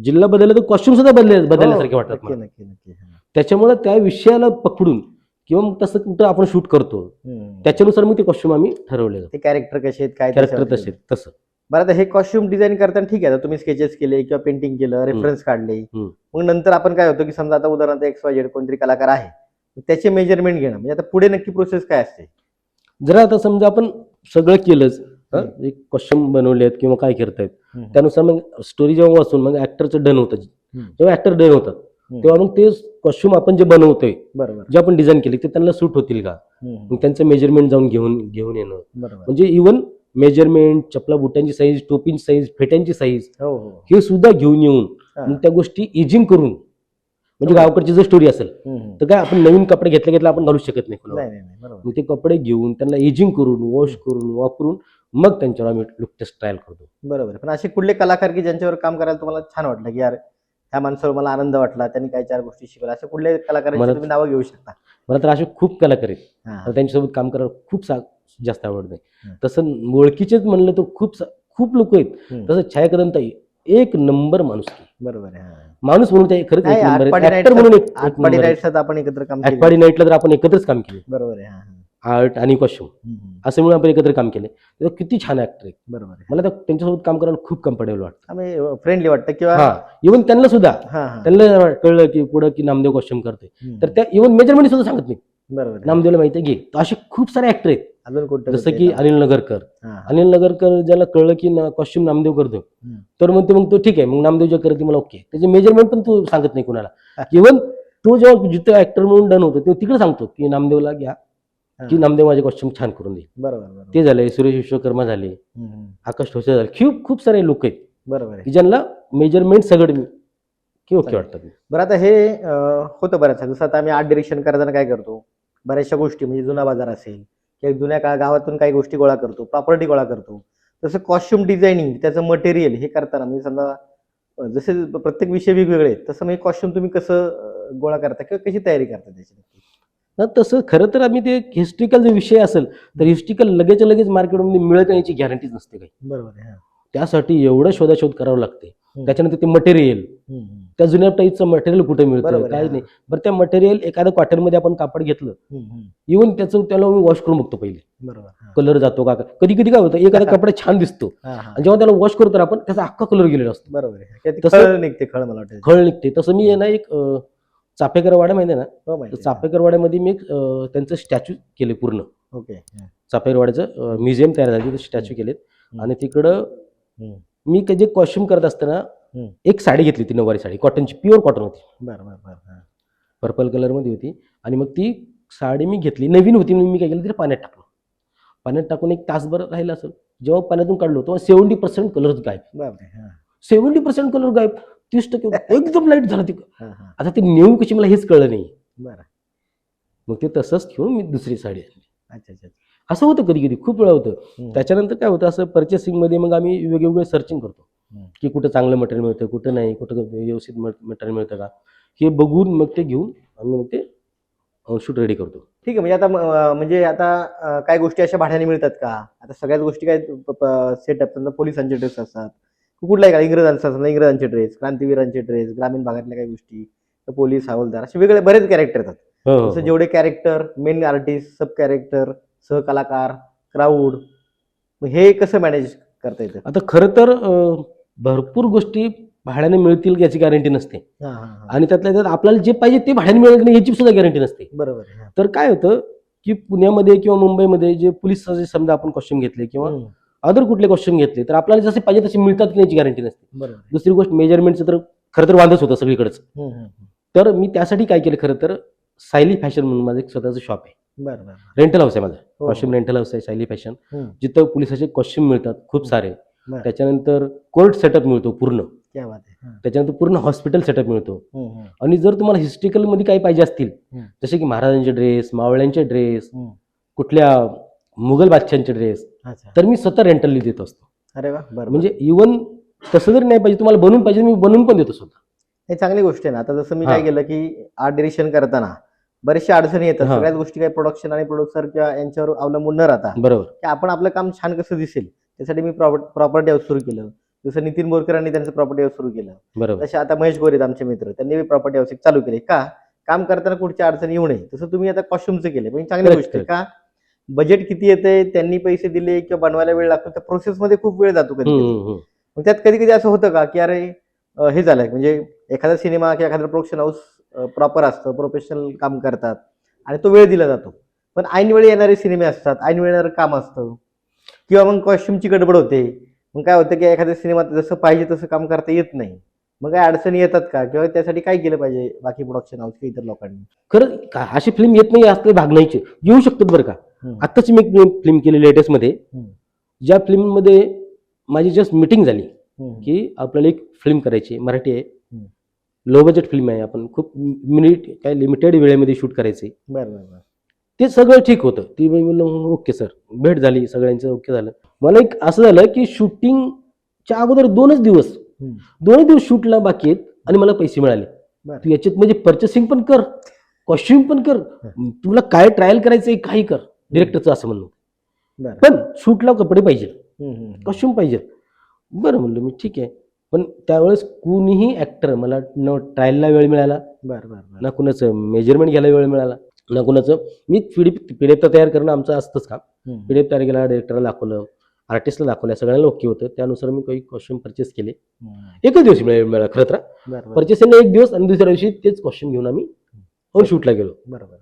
B: जिल्हा बदलला तर कॉस्ट्युम सुद्धा बदलण्यासारखे वाटतात
A: नक्की
B: मला.
A: नक्की नक्की. हा.
B: त्याच्यामुळे त्या विषयाला पकडून किंवा मग तसं कुठं आपण शूट करतो त्याच्यानुसार मग ते कॉस्ट्युम आम्ही ठरवले जातो.
A: ते कॅरेक्टर कसे आहेत काय
B: कॅरेक्टर
A: त्याच्यावरती.
B: तसे तसं.
A: बरं, आता हे कॉस्ट्युम डिझाईन करताना ठीक आहे, आता तुम्ही स्केचेस केले किंवा पेंटिंग केलं, रेफरन्स काढले,
B: हम्म.
A: मग नंतर आपण काय होतं की समजा आता उदाहरणार्थ XYZ कोणतरी कलाकार आहे, त्याचे मेजरमेंट घेणं म्हणजे आता पुढे नक्की प्रोसेस काय असते?
B: जरा आता समजा आपण सगळं केलंच, एक कॉस्ट्युम बनवलेत किंवा काय करतायत त्यानुसार मग स्टोरी जेव्हा वाचून मग ऍक्टरचं डन होतं, जेव्हा ऍक्टर डन होतात तेव्हा मग ते कॉस्ट्युम आपण जे बनवतोय,
A: बरोबर.
B: जे आपण डिझाईन केले ते त्यांना सूट होतील का, मग त्यांचं मेजरमेंट जाऊन घेऊन येणं.
A: बरोबर.
B: म्हणजे इव्हन मेजरमेंट, चपला बुटांची साईज, टोपींची साईज, फेट्यांची साईज
A: हो हो.
B: हे सुद्धा घेऊन येऊन
A: हा.
B: मग त्या गोष्टी एजिंग करून, म्हणजे
A: हो.
B: गावाकडची जर स्टोरी असेल
A: हम्म.
B: तर काय आपण नवीन कपडे घेतल्या आपण घालू शकत नाही कोणाला.
A: नाही नाही नाही, बरोबर.
B: मग ते कपडे घेऊन त्यांना एजिंग करून, वॉश करून, वापरून मग त्यांच्यावर आम्ही लुक टेस्ट ट्रायल करतो.
A: बरोबर. पण असे कुठले कलाकार की ज्यांच्यावर काम करायला तुम्हाला छान वाटलं की यार ह्या माणसावर मला आनंद वाटला, त्यांनी काय 4 गोष्टी शिकवल्या, असे कुठले कलाकारांची
B: मला-
A: तुम्ही नावं घेऊ शकता?
B: मला तर असे खूप कलाकार आहेत,
A: हा.
B: मला त्यांच्यासोबत काम करायला खूप जास्त आवडतंय.
A: हं.
B: तसं ओळखीचेच म्हणलं तर खूप लोक आहेत.
A: हम्म.
B: तसं छायाकदमताई एक नंबर माणूस,
A: बरोबर आहे. हा.
B: माणूस म्हणून ते खरंच एक
A: नाही,
B: नंबर
A: आटपाडी
B: आहे. ऍक्टर म्हणून एक
A: आटपाडी
B: नंबर आहे.
A: नाईट्सत आपण एकत्र काम केलं.
B: आटपाडी नाईटला तर आपण एकत्रच काम केलं,
A: बरोबर आहे. हा, हा.
B: आर्ट आणि कॉस्ट्युम
A: हम्म.
B: असं मिळून आपण एकत्र काम केलं. तर किती छान ऍक्टर आहे.
A: बरोबर आहे.
B: मला त्यांच्यासोबत काम करायला खूप कम्फर्टेबल वाटतं.
A: आम्ही फ्रेंडली वाटतं किंवा
B: हा, इव्हन त्यांना सुद्धा
A: हा, हा.
B: त्यांना कळलं की पुढं की नामदेव कॉस्ट्युम करतोय
A: हम्म.
B: तर त्या इव्हन मेजरमेंट सुद्धा सांगत नाही,
A: बरोबर आहे.
B: नामदेवला माहिती आहे घे. तर असे खूप सारे ऍक्टर आहेत.
A: अजून कुठं
B: जसं की अनिल नगरकर.
A: हा, हा.
B: अनिल नगरकर ज्याला कळलं की कॉस्ट्युम नामदेव करतो
A: हम्म.
B: तर मग तो ठीक आहे, मग नामदेव जे करते मला ओके. त्याचे मेजरमेंट पण तू सांगत नाही कुणाला. इव्हन तो जेव्हा जिथं ऍक्टर म्हणून डन होतो तेव्हा तिकडे सांगतो की नामदेवला घ्या, की नामदेव माझे कॉस्ट्युम छान करून देईल.
A: बरोबर बरोबर.
B: ते झाले, सुरेश विश्वकर्मा झाले,
A: हम्म.
B: आकाश ठोसे झाले, खूप सारे लोक आहेत
A: बरोबर आहे.
B: की ज्यांना मेजरमेंट सगळं की ओके वाटतात.
A: बरं, आता हे होतं बऱ्याच जसं आता आम्ही आर्ट डिरेक्शन करताना काय करतो, बऱ्याचशा गोष्टी म्हणजे जुना बाजार असेल किंवा जुन्या गावातून काही गोष्टी गोळा करतो, प्रॉपर्टी गोळा करतो. तसं कॉस्ट्युम डिझायनिंग त्याचं मटेरियल हे करताना म्हणजे समजा जसे प्रत्येक विषय वेगवेगळे आहेत तसं म्हणजे कॉस्ट्युम तुम्ही कसं गोळा करता किंवा कशी तयारी करता त्याची?
B: ना तसं खरं तर आम्ही ते हिस्ट्रिकल जो विषय असेल तर हिस्ट्रिकल लगेच मार्केटमध्ये मिळत याची गॅरंटीच नसते काही.
A: बरोबर आहे.
B: त्यासाठी एवढं शोधाशोध करावं लागते.
A: हम्म.
B: त्याच्यानंतर ते मटेरियल, त्या जुन्या टाईपचं मटेरियल कुठे मिळतं
A: बरोबर
B: काय
A: आहे.
B: नाही. बरं, त्या मटेरियल एखाद्या कॉटनमध्ये आपण कापड घेतलं, इव्हन त्याला मी वॉश करून बघतो पहिले,
A: बरोबर. हा.
B: कलर जातो का. कधी काय होतं एखादा कपडा छान दिसतो
A: हा, हा.
B: आणि जेव्हा त्याला वॉश करतो ना आपण त्याचा अख्खा कलर गेलेला असतो,
A: बरोबर आहे. ती
B: तसं-
A: खळ निघते, खळ मला वाटतं.
B: खळ निघते. तसं मी आहे ना एक चापेकरवाडा माहिती आहे ना,
A: हो,
B: तर
A: माहिती आहे.
B: चापेकरवाड्यामध्ये मी एक त्यांचं स्टॅच्यू केले पूर्ण.
A: ओके. हा.
B: चापेकरवाड्याचं म्युझियम तयार झाले, स्टॅच्यू केलेत.
A: हम्म.
B: आणि तिकडं
A: हम्म.
B: मी जे कॉस्ट्युम करत असताना
A: हम्म.
B: एक साडी घेतली, ती नऊवारी साडी, कॉटनची, प्युअर कॉटन होती,
A: बरं बरं बरं. हा.
B: पर्पल कलरमध्ये होती. आणि मग ती साडी मी घेतली, नवीन होती, म्हणून मी काय केलं तिला पाण्यात टाकलं. पाण्यात टाकून एक तासभर राहिलं असेल, जेव्हा पाण्यातून काढलो तेव्हा 70% कलर गायब.
A: बापरे. हा.
B: 70% कलर गायब, 30% एकदम लाईट झाला ती.
A: हा, हा.
B: आता ती नेऊ कशी मला हेच कळलं नाही.
A: बरं.
B: मग ते तसंच ठेवून मी दुसरी साडी आणली.
A: अच्छा अच्छा.
B: असं होतं कधी खूप वेळा होतं.
A: हम्म.
B: त्याच्यानंतर काय होतं, असं पर्चेसिंगमध्ये मग आम्ही वेगवेगळे सर्चिंग करतो
A: हम्म.
B: की कुठं चांगलं मटेरियल मिळतं, कुठं नाही, कुठं व्यवस्थित मटेरियल मिळतं का, हे बघून मग ते घेऊन आम्ही मग ते शूट रेडी करतो.
A: ठीक आहे. म्हणजे आता म्हणजे आता काही गोष्टी अशा भाड्याने मिळतात का? आता सगळ्याच गोष्टी काय सेटअप समजा पोलिसांचे ड्रेस असतात, कुठलाही का इंग्रजांचा समजा इंग्रजांचे ड्रेस, क्रांतीवीरांचे ड्रेस, ग्रामीण भागातल्या काही गोष्टी, पोलीस, हवालदार, असे वेगळे बरेच कॅरेक्टर येतात.
B: हो,
A: जसं जेवढे कॅरेक्टर, मेन आर्टिस्ट, सब कॅरेक्टर, सहकलाकार, क्राऊड, हे कसं मॅनेज करता येतं?
B: आता खरं तर भरपूर गोष्टी भाड्याने मिळतील याची गॅरंटी नसते,
A: हा, हा, हा.
B: आणि त्यातल्या त्यात आपल्याला जे पाहिजे ते भाड्याने मिळत नाही याची सुद्धा गॅरंटी नसते.
A: बरोबर आहे.
B: तर काय होतं की पुण्यामध्ये किंवा मुंबईमध्ये जे पोलीस समजा आपण कॉस्ट्युम घेतले किंवा
A: हम्म.
B: अदर कुठले कॉस्ट्युम घेतले तर आपल्याला जसे पाहिजे तसे मिळतात की याची गॅरंटी नसते.
A: बरोबर.
B: दुसरी गोष्ट मेजरमेंटचं तर खरं तर वादच होतं सगळीकडेच.
A: हम्म, हम्म.
B: तर मी त्यासाठी काय केलं, खरं तर सायली फॅशन म्हणून माझं एक स्वतःचं शॉप आहे,
A: बरं बरं.
B: रेंटल हाऊस आहे माझं,
A: हो.
B: कॉस्ट्युम रेंटल हाऊस आहे सायली फॅशन,
A: हम्म.
B: जिथं पोलिसाचे कॉस्ट्युम मिळतात खूप सारे.
A: बरं.
B: त्याच्यानंतर कोर्ट सेटअप मिळतो पूर्ण,
A: क्या बात आहे. हा.
B: त्याच्यानंतर पूर्ण हॉस्पिटल सेटअप मिळतो.
A: हम्म, हम्म.
B: आणि जर तुम्हाला हिस्ट्रिकल मध्ये काही पाहिजे असतील,
A: हम्म.
B: जसे की महाराजांचे ड्रेस, मावळ्यांचे ड्रेस,
A: हम्म.
B: कुठल्या मुघल बादशांचे ड्रेस,
A: अच्छा.
B: तर मी स्वतः रेंटली देत असतो.
A: अरे वा. बरं.
B: म्हणजे इवन तसं जर नाही पाहिजे, तुम्हाला बनवून पाहिजे, मी बनवून पण देतो स्वतः.
A: हे चांगली गोष्ट आहे ना. आता जसं मी
B: हा.
A: काय केलं की आर्ट डिरेक्शन करताना बरेचशा अडचणी येतात.
B: हा.
A: सगळ्याच गोष्टी काही प्रोडक्शन आणि प्रोड्युसर किंवा यांच्यावर अवलंबून न राहता
B: बरोबर.
A: की आपण आपलं काम छान कसं दिसेल त्यासाठी मी प्रॉपर्टी हाऊस सुरू केलं. जसं नितीन बोरकरांनी त्यांचं प्रॉपर्टी हाऊस सुरू केलं,
B: बरोबर.
A: तसे आता महेश गोरे आमचे मित्र, त्यांनी प्रॉपर्टी हाऊस एक चालू केले. का काम करताना कुठच्या अडचणी येऊ नये, तसं तुम्ही आता कॉस्ट्युमचं केले म्हणजे चांगली
B: Correct,
A: गोष्ट आहे. का बजेट किती येते, त्यांनी पैसे दिले किंवा बनवायला वेळ लागतो, त्या प्रोसेसमध्ये खूप वेळ जातो कधी. मग त्यात कधी कधी असं होतं का की अरे हे झालंय म्हणजे एखादा सिनेमा किंवा एखादा प्रोडक्शन हाऊस प्रॉपर असतं, प्रोफेशनल काम करतात आणि तो वेळ दिला जातो, पण ऐन वेळी येणारे सिनेमे असतात, ऐन वेळी येणारं काम असतं किंवा मग कॉस्ट्युमची गडबड होते. मग काय होतं की एखाद्या सिनेमात जसं पाहिजे तसं काम करता येत नाही. मग काय अडचणी येतात का, किंवा त्यासाठी काय केलं पाहिजे बाकी प्रोडक्शन हाऊस किंवा इतर लोकांनी?
B: खरं अशी फिल्म येत नाही असले भाग नाहीचे, येऊ शकतात बरं का. आत्ताची मी एक फिल्म केली लेटेस्ट मध्ये, ज्या फिल्म मध्ये माझी जस्ट मीटिंग झाली की आपल्याला एक फिल्म करायची, मराठी आहे, लो बजेट फिल्म आहे, आपण खूप मिनिट काय लिमिटेड वेळेमध्ये शूट करायचे.
A: बरं बरं.
B: ते सगळं ठीक होतं. ती मी म्हणलं ओके सर, भेट झाली, सगळ्यांचं ओके झालं. मला एक असं झालं की शूटिंगच्या अगोदर 2च दिवस शूटला बाकी आहेत आणि मला पैसे मिळाले.
A: बरं.
B: तू याच्यात म्हणजे पर्चेसिंग पण कर, कॉस्ट्युम पण कर, तुला काय ट्रायल करायचंय काही कर, डिरेक्टरचं असं म्हणणं.
A: बरं.
B: पण शूटला कपडे पाहिजे, कॉस्ट्युम पाहिजे. बरं म्हणलं मी ठीक आहे. पण त्यावेळेस कुणीही ऍक्टर मला न ट्रायलला वेळ मिळाला,
A: बरं बरं.
B: ना कुणाचं मेजरमेंट घ्यायला वेळ मिळाला, ना कुणाचं. मी पीडीएफ तयार करणं आमचं असतंच काम. पीडीएफ तयार केला, डायरेक्टरला दाखवलं, आर्टिस्टला दाखवलं, सगळ्यांना ओके होतं. त्यानुसार मी काही कॉस्ट्युम परचेस केले. एकच दिवस मिळाला खरं तर परचेसिंगला, एक दिवस, आणि दुसऱ्या दिवशी तेच कॉस्ट्युम घेऊन आम्ही शूटला गेलो.
A: बरोबर.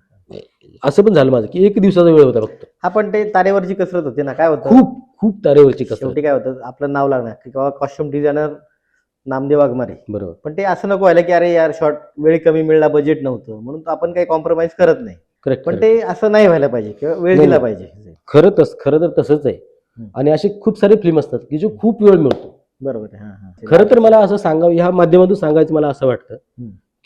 B: असं पण झालं माझं की एक दिवसाचा वेळ होता फक्त.
A: हा, पण ते तारेवरची कसरत होती ना. काय होतं,
B: खूप खूप तारेवरची कसरत.
A: शेवटी काय होतं, आपलं नाव लागणार किंवा कॉस्ट्युम डिझायनर नामदेव वाघमारे.
B: बरोबर.
A: पण ते असं नको व्हायला की अरे यार शॉर्ट वेळ कमी मिळाला, बजेट नव्हतं म्हणून आपण काही कॉम्प्रोमाइज करत नाही.
B: करेक्ट.
A: पण ते असं नाही व्हायला पाहिजे किंवा वेळ दिला पाहिजे.
B: खरं तर तसंच आहे. आणि असे खूप सारे फिल्म असतात की जो खूप वेळ मिळतो.
A: बरोबर आहे. हा.
B: खरं तर मला असं सांगावं, ह्या माध्यमातून सांगायचं मला असं वाटतं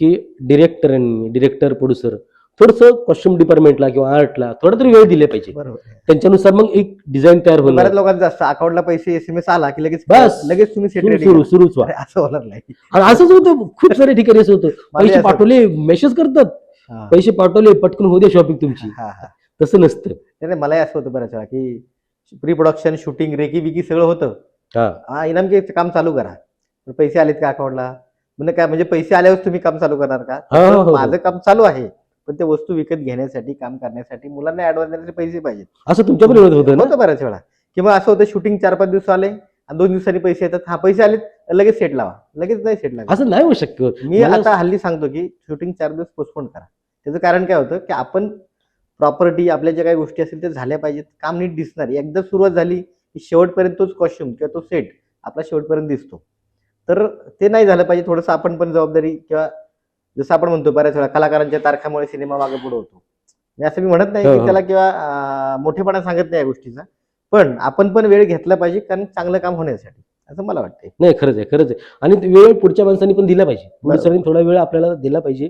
B: की डिरेक्टर प्रोड्युसर थोडंसं कॉस्ट्युम डिपार्टमेंटला किंवा आर्टला थोडा तरी वेळ दिले पाहिजे.
A: बरोबर.
B: त्यांच्यानुसार मग एक डिझाईन तयार होईल.
A: बऱ्याच लोकांचं असतं अकाउंटला पैसे SMS आला की लगेच
B: बस
A: तुम्ही
B: सुरूच व्हा.
A: असं होणार नाही.
B: आणि असंच होतं, खूप साऱ्या ठिकाणी असं होतं. पैसे पाठवले, मेसेज करतात, पैसे पाठवले, पटकन होऊ दे शॉपिंग तुमची. तसं नसतं.
A: नाही, मलाही असं होतं बऱ्याच वेळा की प्री प्रोडक्शन, शूटिंग, रेकी बिकी सगळं होतं. हा, इनामके काम चालू करा, पैसे आलेत का अकाउंटला? म्हणजे काय, म्हणजे पैसे आल्यावर तुम्ही काम चालू करणार का? माझं काम चालू आहे, पण ते वस्तू विकत घेण्यासाठी, काम करण्यासाठी मुलांना ऍडव्हान्स देण्यासाठी पैसे पाहिजेत.
B: असं तुमच्याकडे होतं ना?
A: बऱ्याच वेळा. किंवा असं होतं शूटिंग 4-5 दिवस आले आणि 2 दिवसांनी पैसे येतात. हा, पैसे आलेत लगेच सेट लावा, लगेच नाही सेट लागत.
B: असं नाही होऊ शकत.
A: मी आता हल्ली सांगतो की शूटिंग 4 दिवस पोस्टपोन करा. त्याचं कारण काय होतं की आपण प्रॉपर्टी, आपल्या ज्या काही गोष्टी असतील ते झाल्या पाहिजेत, काम नीट दिसणार. एकदा सुरुवात झाली की शेवटपर्यंत तोच कॉस्ट्युम किंवा तो सेट आपला शेवटपर्यंत दिसतो. तर ते नाही झालं पाहिजे. थोडंसं आपण पण जबाबदारी, किंवा जसं आपण म्हणतो बऱ्याच वेळा कलाकारांच्या तारखामुळे सिनेमा मागे पुढे होतो. असं मी म्हणत नाही की त्याला किंवा मोठेपणा सांगत नाही या गोष्टीचा, पण आपण पण वेळ घेतला पाहिजे, कारण चांगलं काम होण्यासाठी, असं मला वाटतंय.
B: नाही, खरंच आहे. आणि वेळ पुढच्या माणसांनी पण दिला पाहिजे. प्रोड्युसरनी थोडा वेळ आपल्याला दिला पाहिजे,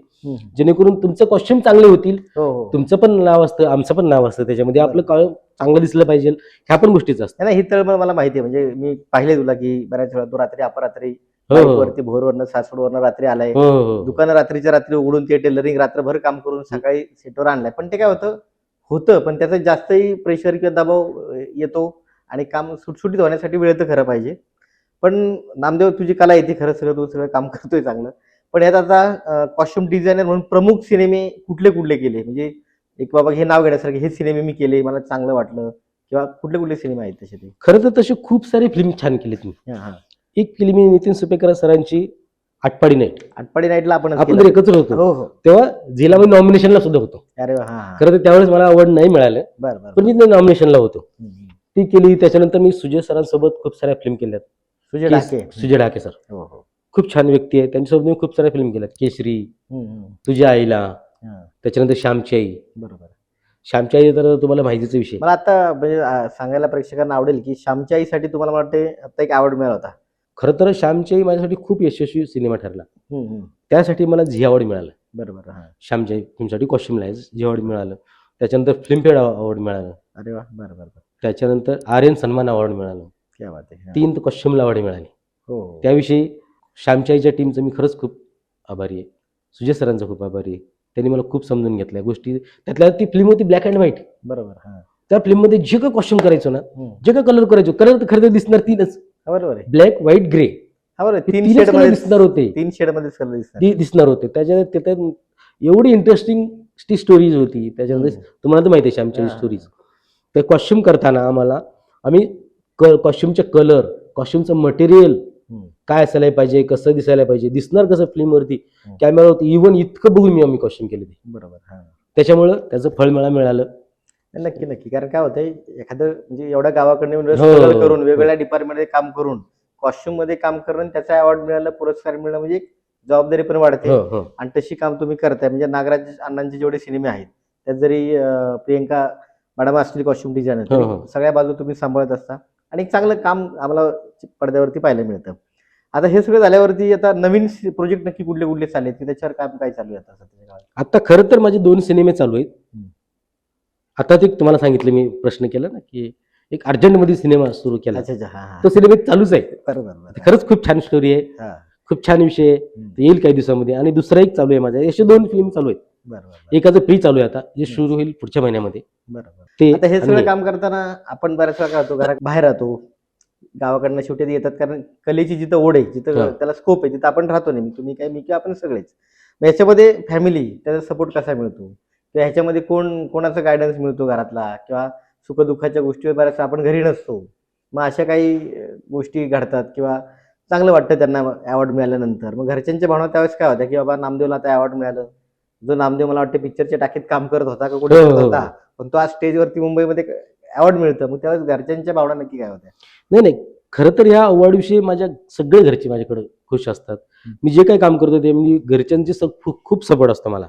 B: जेणेकरून तुमचं कॉस्ट्युम चांगले होतील. तुमचं पण नाव असतं, आमचं पण नाव असतं, त्याच्यामध्ये आपलं चांगलं दिसलं पाहिजे. ह्या पण गोष्टीच असतं.
A: ही तळमळ मला माहिती आहे. म्हणजे मी पाहिले तुला की बऱ्याच वेळा तो रात्री अपरात्री वरती, भोरवरनं, सासवडवरनं रात्री आलाय. दुकानं रात्रीच्या रात्री उघडून ते टेलरिंग रात्रभर काम करून सकाळी सेटवर आणलाय. पण ते काय होतं पण त्याचा जास्तही प्रेशर किंवा दबाव येतो आणि काम सुटसुटीत होण्यासाठी वेळ तर खरं पाहिजे. पण नामदेव, तुझी कला येते खरं, तू सगळं काम करतोय चांगलं. पण यात आता कॉस्ट्युम डिझायनर म्हणून प्रमुख सिनेमे कुठले केले, म्हणजे एक बाबा हे नाव घेण्यासारखे हे सिनेमे मी केले, मला चांगलं वाटलं, किंवा कुठले सिनेमे आहेत तसे? ते
B: खरं तर तसे खूप सारे फिल्म छान केलेत मी. एक केली मी नितीन सुपेकर सरांची, आटपाडी नाईटला आपण जर एकत्र होतो तेव्हा झेलाबाई नॉमिनेशनला सुद्धा होतो.
A: अरे
B: खरं तर त्यावेळेस मला अवॉर्ड नाही मिळालं, पण मी नॉमिनेशनला होतो. ती केली. त्याच्यानंतर मी सुजय सरांसोबत खूप साऱ्या फिल्म केल्यात.
A: सुजय ढाके.
B: सुजय ढाके सर
A: हो हो.
B: खूप छान व्यक्ती आहे, त्यांच्यासोबत मी खूप साऱ्या फिल्म केल्यात. केसरी, तुझ्या आईला,
A: हा,
B: त्याच्यानंतर श्यामची आई.
A: बरोबर.
B: श्यामची आई तर तुम्हाला माहितीचा विषय.
A: मला आता म्हणजे सांगायला प्रेक्षकांना आवडेल की श्यामच्या आईसाठी तुम्हाला मला वाटते आता एक अवॉर्ड मिळाला होता.
B: खरं तर श्यामची आई माझ्यासाठी खूप यशस्वी सिनेमा ठरला. त्यासाठी मला झी अवॉर्ड मिळालं.
A: बरोबर. हा.
B: श्यामची आई फिल्मसाठी कॉस्ट्युमला झी अवॉर्ड मिळालं. त्याच्यानंतर फिल्मफेअर अवॉर्ड मिळालं.
A: अरे वा. बरं बरं.
B: त्याच्यानंतर आर्यन सन्मान अवॉर्ड मिळालं.
A: क्या बात आहे.
B: 3 कॉस्ट्युमला अवॉर्ड मिळाले.
A: हो.
B: त्याविषयी श्यामची आईच्या टीमचं मी खरंच खूप आभारी आहे. सुजय सरांचा खूप आभारी आहे. त्यांनी मला खूप समजून घेतल्या गोष्टी. त्यातल्या ती फिल्म होती ब्लॅक अँड व्हाईट.
A: बरोबर. हा.
B: त्या फिल्ममध्ये जे काही कॉस्ट्युम करायचो ना, जे काही कलर करायचो, कलर तर खरं तर दिसणार 3च.
A: बरोबर आहे.
B: Black, white, grey.
A: बरोबर. 3
B: तीनच
A: शेड
B: कलर
A: मध्ये
B: दिसणार होते.
A: 3 शेड मध्ये कलर दिसणार.
B: दिसणार होते. त्याच्यात एवढी इंटरेस्टिंग ती स्टोरीज होती. त्याच्यामध्ये तुम्हाला तर माहिती आहे श्यामची स्टोरीज. ते कॉस्ट्युम करताना आम्ही कॉस्ट्युमचे कलर, कॉस्ट्युमचं मटेरियल काय असायला पाहिजे, कसं दिसायला पाहिजे, दिसणार कसं फिल्मवरती, कॅमेरावरती, इव्हन इतकं बघून आम्ही कॉस्ट्युम केले ते.
A: बरोबर. हा.
B: त्याच्यामुळं त्याचं फळ मला मिळालं.
A: नक्की नक्की. कारण काय होतंय, एखादं म्हणजे एवढ्या गावाकडे
B: हो.
A: स्ट्रगल करून वेगवेगळ्या डिपार्टमेंटमध्ये काम करून कॉस्ट्युम मध्ये काम करून त्याचा अवॉर्ड मिळालं, पुरस्कार मिळणं म्हणजे एक जबाबदारी पण वाढते. आणि तशी काम तुम्ही करताय. म्हणजे नागराज अण्णांचे जेवढे सिनेमे आहेत त्यात जरी प्रियंका मॅडम असतील कॉस्ट्युम डिझायनर, सगळ्या बाजू तुम्ही सांभाळत असता आणि एक चांगलं काम आम्हाला पडद्यावरती पाहायला मिळतं. आता हे सगळं झाल्यावरती आता नवीन प्रोजेक्ट नक्की कुठले कुठले चालले की त्याच्यावर काम काय चालू आहे आता?
B: आता खरं तर माझे 2 सिनेमे चालू आहेत. आता ते तुम्हाला सांगितलं, मी प्रश्न केला ना की एक अर्जंटमध्ये सिनेमा सुरू केला. तो सिनेमा चालूच आहे.
A: बरोबर.
B: खरंच खूप छान स्टोरी आहे, खूप छान विषय आहे. येईल काही दिवसामध्ये. आणि दुसरा एक चालू आहे माझा. असे 2 फिल्म चालू आहेत.
A: बरोबर.
B: एकाचं प्री चालू आहे आता, जे सुरू होईल पुढच्या महिन्यामध्ये.
A: बरोबर.
B: ते
A: आता हे सगळं काम करताना आपण बऱ्याच वेळा राहतो, घरात बाहेर राहतो, गावाकडनं शेवटी येतात. कारण कलेची जिथं ओढ आहे, जिथं त्याला स्कोप आहे, तिथं आपण राहतो नेहमी. तुम्ही काय, मी किंवा आपण सगळेच. ह्याच्यामध्ये फॅमिली त्याचा सपोर्ट कसा मिळतो किंवा ह्याच्यामध्ये कोणाचा गायडन्स मिळतो घरातला, किंवा सुखदुःखाच्या गोष्टीवर बऱ्याच आपण घरी नसतो, मग अशा काही गोष्टी घडतात किंवा चांगलं वाटतं त्यांना अवॉर्ड मिळाल्यानंतर, मग घरच्यांच्या भावना त्यावेळेस काय होत्या की बाबा नामदेवला आता अवॉर्ड मिळालं. जो नामदेव मला वाटतं पिक्चरच्या टाकीत काम करत होता का कुठे करत होता, पण तो आज स्टेजवरती मुंबईमध्ये अवॉर्ड मिळतं, मग त्यावेळेस घरच्यांच्या भावना नक्की काय होत्या?
B: नाही, खरं तर या अवॉर्ड विषयी माझ्या सगळे घरचे माझ्याकडे खुश असतात. मी जे काही काम करतो ते म्हणजे घरच्यांचे खूप सपोर्ट असतो मला.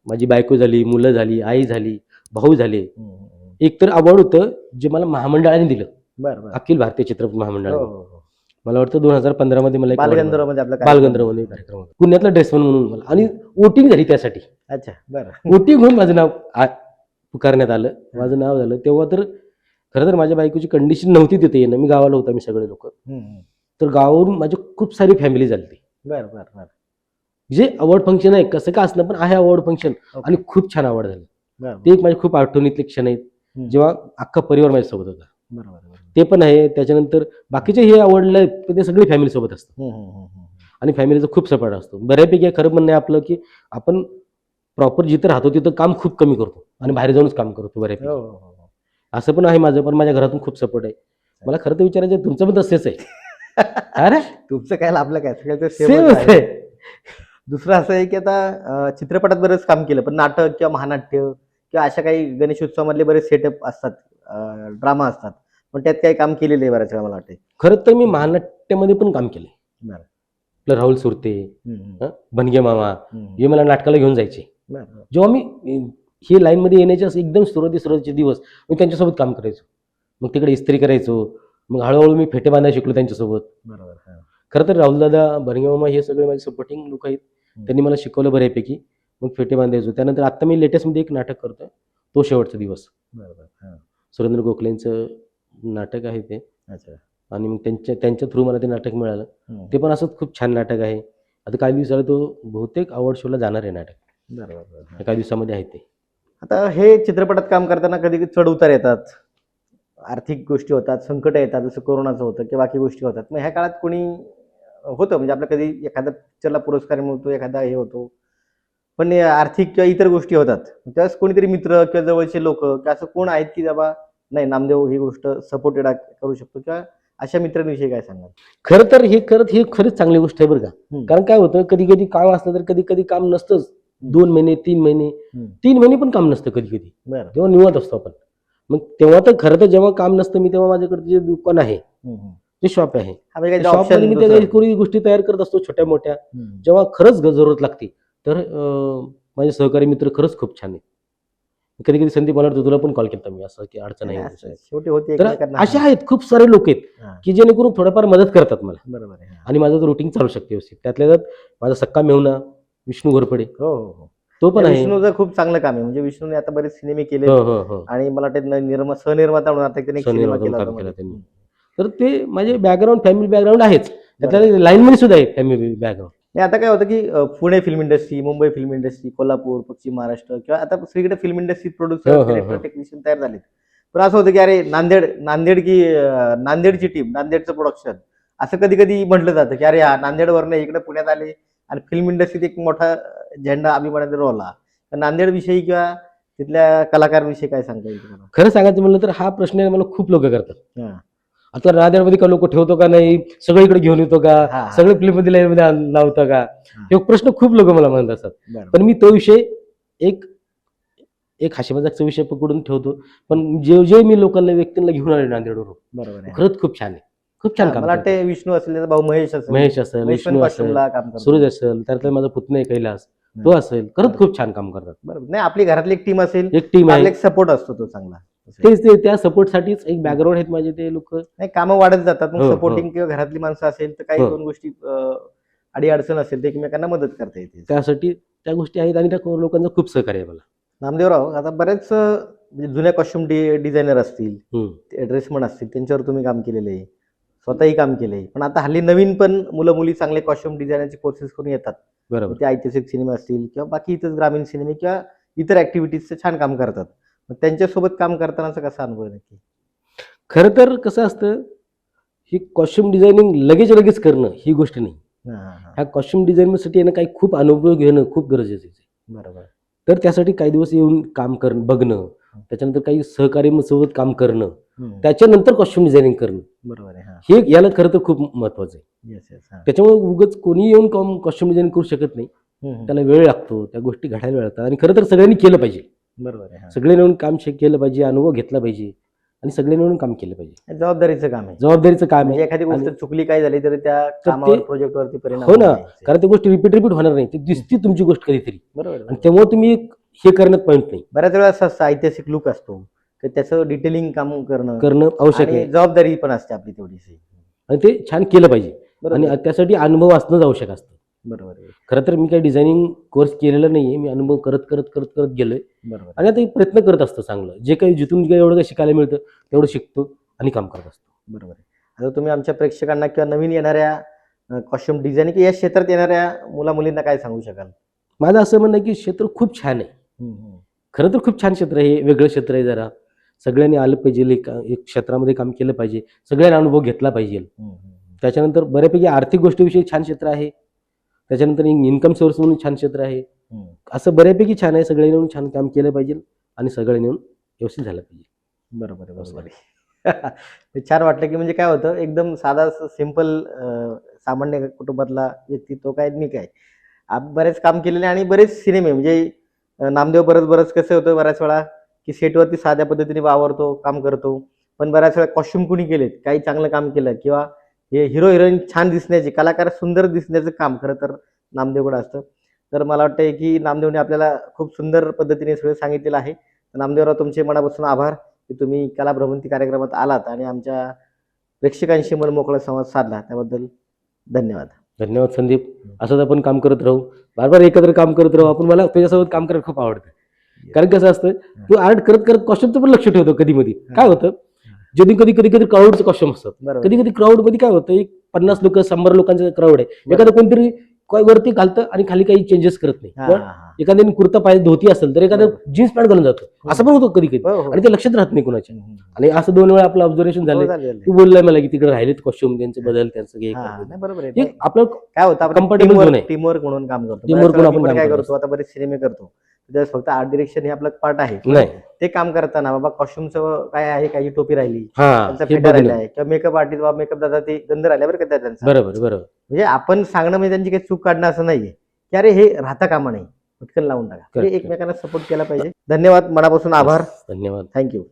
B: माझी बायको झाली, मुलं झाली, आई झाली, भाऊ झाले. एक तर अवॉर्ड होतं जे मला महामंडळाने दिलं.
A: बरं.
B: अखिल भारतीय चित्रपट महामंडळाने. मला वाटतं 2015 मध्ये मला
A: बालगंधर्वमध्ये आपला
B: बालगंधर्वमध्ये कार्यक्रम होता. पुण्यातला ड्रेसमन म्हणून मला, आणि वोटिंग झाली त्यासाठी.
A: अच्छा. बरं.
B: वोटिंग होऊन माझं नाव पुकारण्यात आलं, माझं नाव झालं. तेव्हा तर खरं तर माझ्या बायकोची कंडिशन नव्हती तिथे येणं. मी गावाला होता, मी सगळे लोक. तर गावावरून माझी खूप सारी फॅमिली झाली.
A: बरं.
B: जे अवॉर्ड फंक्शन आहे, कसं का असलं पण आहे अवॉर्ड फंक्शन, आणि खूप छान अवॉर्ड झालं. ते एक माझे खूप आठवणीतले क्षण आहेत, जेव्हा अख्खा परिवार माझ्यासोबत होता. ते पण आहे. त्याच्यानंतर बाकीचे हे आवडलं ते सगळे फॅमिली सोबत असतात, आणि फॅमिलीचा खूप सपोर्ट असतो. बऱ्यापैकी खरं म्हणणं आहे आपलं की आपण प्रॉपर जिथं राहतो तिथं काम खूप कमी करतो आणि बाहेर जाऊनच काम करतो बऱ्यापैकी. असं पण आहे माझं, पण माझ्या घरातून खूप सपोर्ट आहे. मला खरं तर विचारायचं, तुमचं पण तसेच आहे? अरे
A: तुमचं काय, आपलं काय, सगळ्याचं
B: सेम आहे.
A: दुसरं असं आहे की आता चित्रपटात बरंच काम केलं, पण नाटक किंवा महानाट्य किंवा अशा काही गणेशोत्सवामधले बरेच सेटअप असतात, ड्रामा असतात, पण त्यात काही काम केलेलं आहे बऱ्याच वेळा मला वाटतं.
B: खरं तर मी महानाट्यामध्ये पण काम केलंय. आपलं राहुल सुरते, बनगे मामा, हे मला नाटकाला घेऊन जायचे. जेव्हा मी हे लाईन मध्ये येण्याच्या एकदम सुरुवातीचे दिवस मी त्यांच्यासोबत काम करायचो. मग तिकडे इस्त्री करायचो. मग हळूहळू मी फेटे बांधायला शिकलो त्यांच्यासोबत. खरं तर राहुल दादा, बनगे मामा हे सगळे माझे सपोर्टिंग लोक आहेत. त्यांनी मला शिकवलं बऱ्यापैकी. मग फेटे बांधायचो. त्यानंतर आता मी लेटेस्ट मध्ये एक नाटक करतोय, तो शेवटचा दिवस. सुरेंद्र गोखलेंचं नाटक आहे ते. आणि मग त्यांच्या थ्रू मला ते नाटक मिळालं. ते पण असंच खूप छान नाटक आहे. आता काही दिवसाला तो बहुतेक अवॉर्ड शोला जाणार आहे नाटक. काही दिवसामध्ये आहे ते.
A: आता हे चित्रपटात काम करताना कधी चढ उतार येतात, आर्थिक गोष्टी होतात, संकट येतात, जसं कोरोनाचं होतं किंवा बाकी गोष्टी होतात. मग ह्या काळात कोणी होतं म्हणजे आपलं कधी एखादा पिक्चरला पुरस्कार मिळतो, एखादा हे होतो, पण आर्थिक किंवा इतर गोष्टी होतात, त्यावेळेस कोणीतरी मित्र किंवा जवळचे लोक किंवा असं कोण आहेत की बाबा नाही नामदेव ही गोष्ट सपोर्टेड करू शकतो, किंवा अशा मित्रांविषयी काय सांगाल?
B: खरं तर हे खरंच चांगली गोष्ट आहे बरं का. कारण काय होतं, कधी कधी काम असतं तर कधी कधी काम नसतंच. 2 महिने 3 महिने 3 महिने पण काम नसतं कधी कधी, तेव्हा निवांत असतो आपण. मग तेव्हा तर खरं तर जेव्हा काम नसतं मी तेव्हा माझ्याकडे जे दुकान आहे जे शॉप आहे
A: हा म्हणजे
B: त्या
A: काही
B: शॉपमध्ये मी त्या
A: option
B: काही गोष्टी तयार करत असतो छोट्या मोठ्या.
A: दुसरं.
B: जेव्हा खरंच जरूरत लागते तर माझे सहकारी मित्र खरंच खूप छान आहेत. कधी कधी संदीप मला वाटतं तुला पण कॉल केला मी असं की अडचण
A: नाही,
B: आहे
A: असं
B: वगैरे.
A: शेवटी होती
B: तर
A: एकमेकांना.
B: असे
A: हा,
B: आहेत खूप सारे लोक आहेत
A: हा,
B: की जेणेकरून थोडंफार मदत करतात मला
A: बरोबर आहे. हा.
B: आणि माझं रुटीन चालू शकते व्यवस्थित. त्यातल्या त्यात माझा सक्का मेहुणा विष्णू घोरपडे
A: हो हो हो.
B: तो पण आहे.
A: विष्णूचं खूप चांगलं काम आहे, म्हणजे विष्णूने आता बरेच सिनेमे केले
B: हो हो हो
A: आणि मला वाटतं सहनिर्माता म्हणून आता त्याने एक सिनेमा
B: स्वनिर्माण
A: केला होता
B: काम केलं
A: मध्ये.
B: त्यांनी. तर ते माझे बॅकग्राऊंड फॅमिली बॅकग्राऊंड आहेच
A: बरोबर.
B: त्यातल्या लाईनमध्ये सुद्धा आहे फॅमिली बॅकग्राऊंड.
A: नाही आता काय होतं की Pune film industry, Mumbai film industry, Kolhapur, पश्चिम महाराष्ट्र किंवा आता सगळीकडे फिल्म इंडस्ट्री प्रोड्युसर,
B: हो, हो,
A: डिरेक्टर,
B: हो.
A: टेक्निशियन तयार झाले. पण असं होतं की अरे नांदेडची टीम, नांदेडचं प्रोडक्शन, असं कधी कधी म्हटलं जातं की अरे हा नांदेडवरनं इकडे पुण्यात आले आणि फिल्म इंडस्ट्रीत एक मोठा झेंडा अभिमानाने रोवला. तर नांदेड विषयी किंवा तिथल्या कलाकारांविषयी काय सांगता येईल तुम्हाला?
B: खरं सांगायचं म्हणलं तर हा प्रश्न मला खूप लोक करतात.
A: हा.
B: आता नांदेडमध्ये का लोक ठेवतो का नाही, सगळीकडे घेऊन येतो का,
A: हा, हा.
B: सगळे फिल्ममध्ये लाईनमध्ये लावतो का,
A: हा.
B: हे प्रश्न खूप लोक मला म्हणत असतात.
A: बरं.
B: पण मी तो विषय एक एक हास्यमजाकचा विषय पकडून ठेवतो. पण जे जे मी लोकांना व्यक्तींना घेऊन आले नांदेडवरून
A: बरोबर आहे.
B: खरंच खूप छान आहे, खूप छान
A: हा,
B: काम
A: मला
B: करतात.
A: वाटतं विष्णू असेल, त्याचा भाऊ महेश असेल,
B: महेश असेल,
A: महेश पण
B: विष्णू असेल,
A: कॉस्ट्युमला काम करतो.
B: सूरज असेल, त्यातला माझा पुतण्या आहे कैलास तो असेल, खरंच खूप छान काम करतात.
A: बरोबर. नाही आपली घरातली एक टीम असेल,
B: एक टीम आहे
A: आपला एक सपोर्ट असतो तो चांगला.
B: तेच ते त्या सपोर्टसाठीच एक बॅकग्राऊंड आहेत माझे ते लोक.
A: नाही कामं वाढत जातात, मग
B: हो, हो.
A: सपोर्टिंग किंवा घरातली माणसं असेल तर काही
B: हो.
A: दोन गोष्टी अडी अडचण असेल तर एकमेकांना मदत करता येते.
B: त्यासाठी त्या गोष्टी आहेत आणि त्या लोकांचं खूप सहकार्य आहे मला.
A: नामदेवराव, आता बरेच म्हणजे जुन्या कॉस्ट्युम डिझायनर असतील,
B: हम्म.
A: ड्रेसमन असतील, त्यांच्यावर तुम्ही काम केलेलं आहे, स्वतःही काम केलंय. पण आता हल्ली नवीन पण मुलं मुली चांगले कॉस्ट्युम डिझायनरचे कोर्सेस करून येतात.
B: बरोबर.
A: ते ऐतिहासिक सिनेमे असतील किंवा बाकी इतर ग्रामीण सिनेमे किंवा इतर ऍक्टिव्हिटीजचे छान काम करतात. मग त्यांच्यासोबत काम करतानाचा कसा अनुभव आहे नक्की?
B: खरं तर कसं असतं, ही कॉस्ट्युम डिझायनिंग लगेच करणं ही गोष्ट नाही.
A: हा, हा, हा.
B: ह्या कॉस्ट्युम डिझाईनसाठी येणं काही खूप अनुभव घेणं खूप गरजेचं आहे.
A: बरोबर.
B: तर त्यासाठी काही दिवस येऊन काम करणं बघणं, त्याच्यानंतर काही सहकारी सोबत काम करणं, त्याच्यानंतर कॉस्ट्युम डिझायनिंग करणं,
A: बरोबर आहे. हा.
B: हे याला खरं तर खूप महत्वाचं आहे.
A: Yes yes. हा.
B: त्याच्यामुळे उगाच कोणी येऊन कॉस्ट्युम डिझाईनिंग करू शकत नाही. त्याला वेळ लागतो, त्या गोष्टी घडायला वेळ लागतात आणि खरं तर सगळ्यांनी केलं पाहिजे.
A: बरोबर आहे. हा.
B: सगळे मिळून काम केलं पाहिजे, अनुभव घेतला पाहिजे आणि सगळे मिळून काम केलं पाहिजे.
A: जबाबदारीचं काम आहे.
B: जबाबदारीचं काम
A: म्हणजे
B: आहे.
A: एखादी गोष्ट
B: आणि
A: चुकली काय झाली तरी त्या
B: तर
A: कामावर
B: ते-
A: प्रोजेक्टवरती परिणाम
B: हो ना,
A: होणार नाही.
B: कारण ती गोष्ट रिपीट होणार नाही. ती दिसती तुमची गोष्ट कधीतरी
A: बरोबर
B: आणि
A: आहे.
B: तेव्हा तुम्ही हे करण्यात पॉईंट नाही.
A: बऱ्याच वेळा असं असतं ऐतिहासिक लुक असतो की त्याचं डिटेलिंग काम
B: करणं आवश्यक
A: आणि
B: आहे
A: जबाबदारी पण असते आपली तेवढीशी.
B: आणि ते छान केलं पाहिजे
A: बरोबर.
B: आणि त्यासाठी अनुभव असणंच आवश्यक असतं.
A: बरोबर आहे.
B: खरं तर मी काही डिझायनिंग कोर्स केलेला नाहीये, मी अनुभव करत गेलोय
A: बरोबर.
B: आणि आता एक प्रयत्न करत असतो चांगलं, जे काही जिथून काही एवढं काही शिकायला मिळतं तेवढं शिकतो आणि काम करत असतो.
A: बरोबर आहे. आता तुम्ही आमच्या प्रेक्षकांना किंवा नवीन येणाऱ्या कॉस्ट्युम डिझायनिंग या क्षेत्रात येणाऱ्या मुला मुलींना काय सांगू शकाल?
B: माझं असं म्हणणं आहे की क्षेत्र खूप छान आहे. खरं तर खूप छान क्षेत्र आहे, वेगळं क्षेत्र आहे. जरा सगळ्यांनी आलं पाहिजे, एक क्षेत्रामध्ये काम केलं पाहिजे, सगळ्यांनी अनुभव घेतला पाहिजे. त्याच्यानंतर बऱ्यापैकी आर्थिक गोष्टीविषयी छान क्षेत्र आहे, त्याच्यानंतर इन्कम सोर्स म्हणून छान क्षेत्र आहे. असं बऱ्यापैकी छान आहे. सगळ्यांनी मिळून छान काम केलं पाहिजे आणि सगळ्यांनी मिळून व्यवस्थित झालं पाहिजे.
A: बरोबर आहे. बरोबर आहे. हे छान वाटलं की म्हणजे काय होतं, एकदम साधा सिंपल सामान्य कुटुंबातला व्यक्ती तो काय मी काय बरेच काम केलेले आणि बरेच सिनेमे म्हणजे नामदेव बरंच कसं होतं बऱ्याच वेळा की सेटवरती साध्या पद्धतीने वावरतो, काम करतो, पण बऱ्याच वेळा कॉस्ट्युम कुणी केलेत, काही चांगलं काम केलं किंवा हे हिरो हिरोईन छान दिसण्याचे, कलाकार सुंदर दिसण्याचं काम खरं तर नामदेवकडे असतं. तर मला वाटतंय की नामदेवने आपल्याला खूप सुंदर पद्धतीने सगळं सांगितलेलं आहे. नामदेवराव, तुमचे मनापासून आभार की तुम्ही कला भ्रमंती कार्यक्रमात आलात आणि आमच्या प्रेक्षकांशी मनमोकळा संवाद साधला, त्याबद्दल धन्यवाद.
B: धन्यवाद संदीप. असंच आपण काम करत राहू, बार एकत्र काम करत राहू. आपण मला तुझ्यासोबत काम करायला खूप आवडतं. कारण कसं असतं, तू आर्ट करत कॉस्ट्युमचं पण लक्ष ठेवतो. कधी मध्ये काय होतं, कधी क्राऊडचं कॉस्ट्युम असतात.
A: बरोबर.
B: कधी क्राऊड मध्ये काय होतं, एक 50 लोक 100 लोकांचं क्राऊड आहे, एखादं कोणतरी वरती घालतं आणि खाली काही चेंजेस करत नाही.
A: हा,
B: किंवा
A: हा, हा.
B: एखाद्याने कुर्ता पाहिजे धोती असेल तर एखादं जीन्स पॅन्ट घालून जातो, असं पण होतं कधी
A: हो, हो.
B: आणि ते लक्षात राहत नाही कुणाच्या. आणि असं 2 वेळा आपलं ऑब्झर्वेशन
A: हो,
B: झालं.
A: झालं.
B: तू बोललाय मला की तिकडे राहिलेत कॉस्ट्युम, त्यांचं बदल, त्यांचं हे
A: हा,
B: करतो.
A: नाही बरोबर आहे.
B: हे आपलं
A: काय होतं, आपण
B: comfortable zone आहे.
A: टीमवर्क म्हणून काम करतो.
B: Teamwork
A: बऱ्याच वेळा
B: म्हणून
A: मी पण
B: आपण
A: काय
B: काम
A: करतो, आता बरेच सिनेमे करतो, त्यावेळेस फक्त आर्ट डिरेक्शन हे आपलं पार्ट आहे.
B: नाही.
A: ते काम करताना बाबा कॉस्ट्युमचं काय आहे, काही टोपी राहिली,
B: हा,
A: त्यांचा
B: हे
A: फेटा
B: बघणं.
A: राहिला आहे किंवा मेकअप आर्टिस्ट बाबा मेकअप दादा ते गंध राहिल्या बरं का त्यांचा.
B: बरोबर.
A: म्हणजे आपण सांगणं म्हणजे त्यांची काही चूक काढणं असं नाहीये की अरे हे राहता कामा नाही, पटकन लावून टाका. म्हणजे
B: Correct.
A: एकमेकांना सपोर्ट केला पाहिजे. धन्यवाद, मनापासून आभार.
B: धन्यवाद.
A: थँक्यू.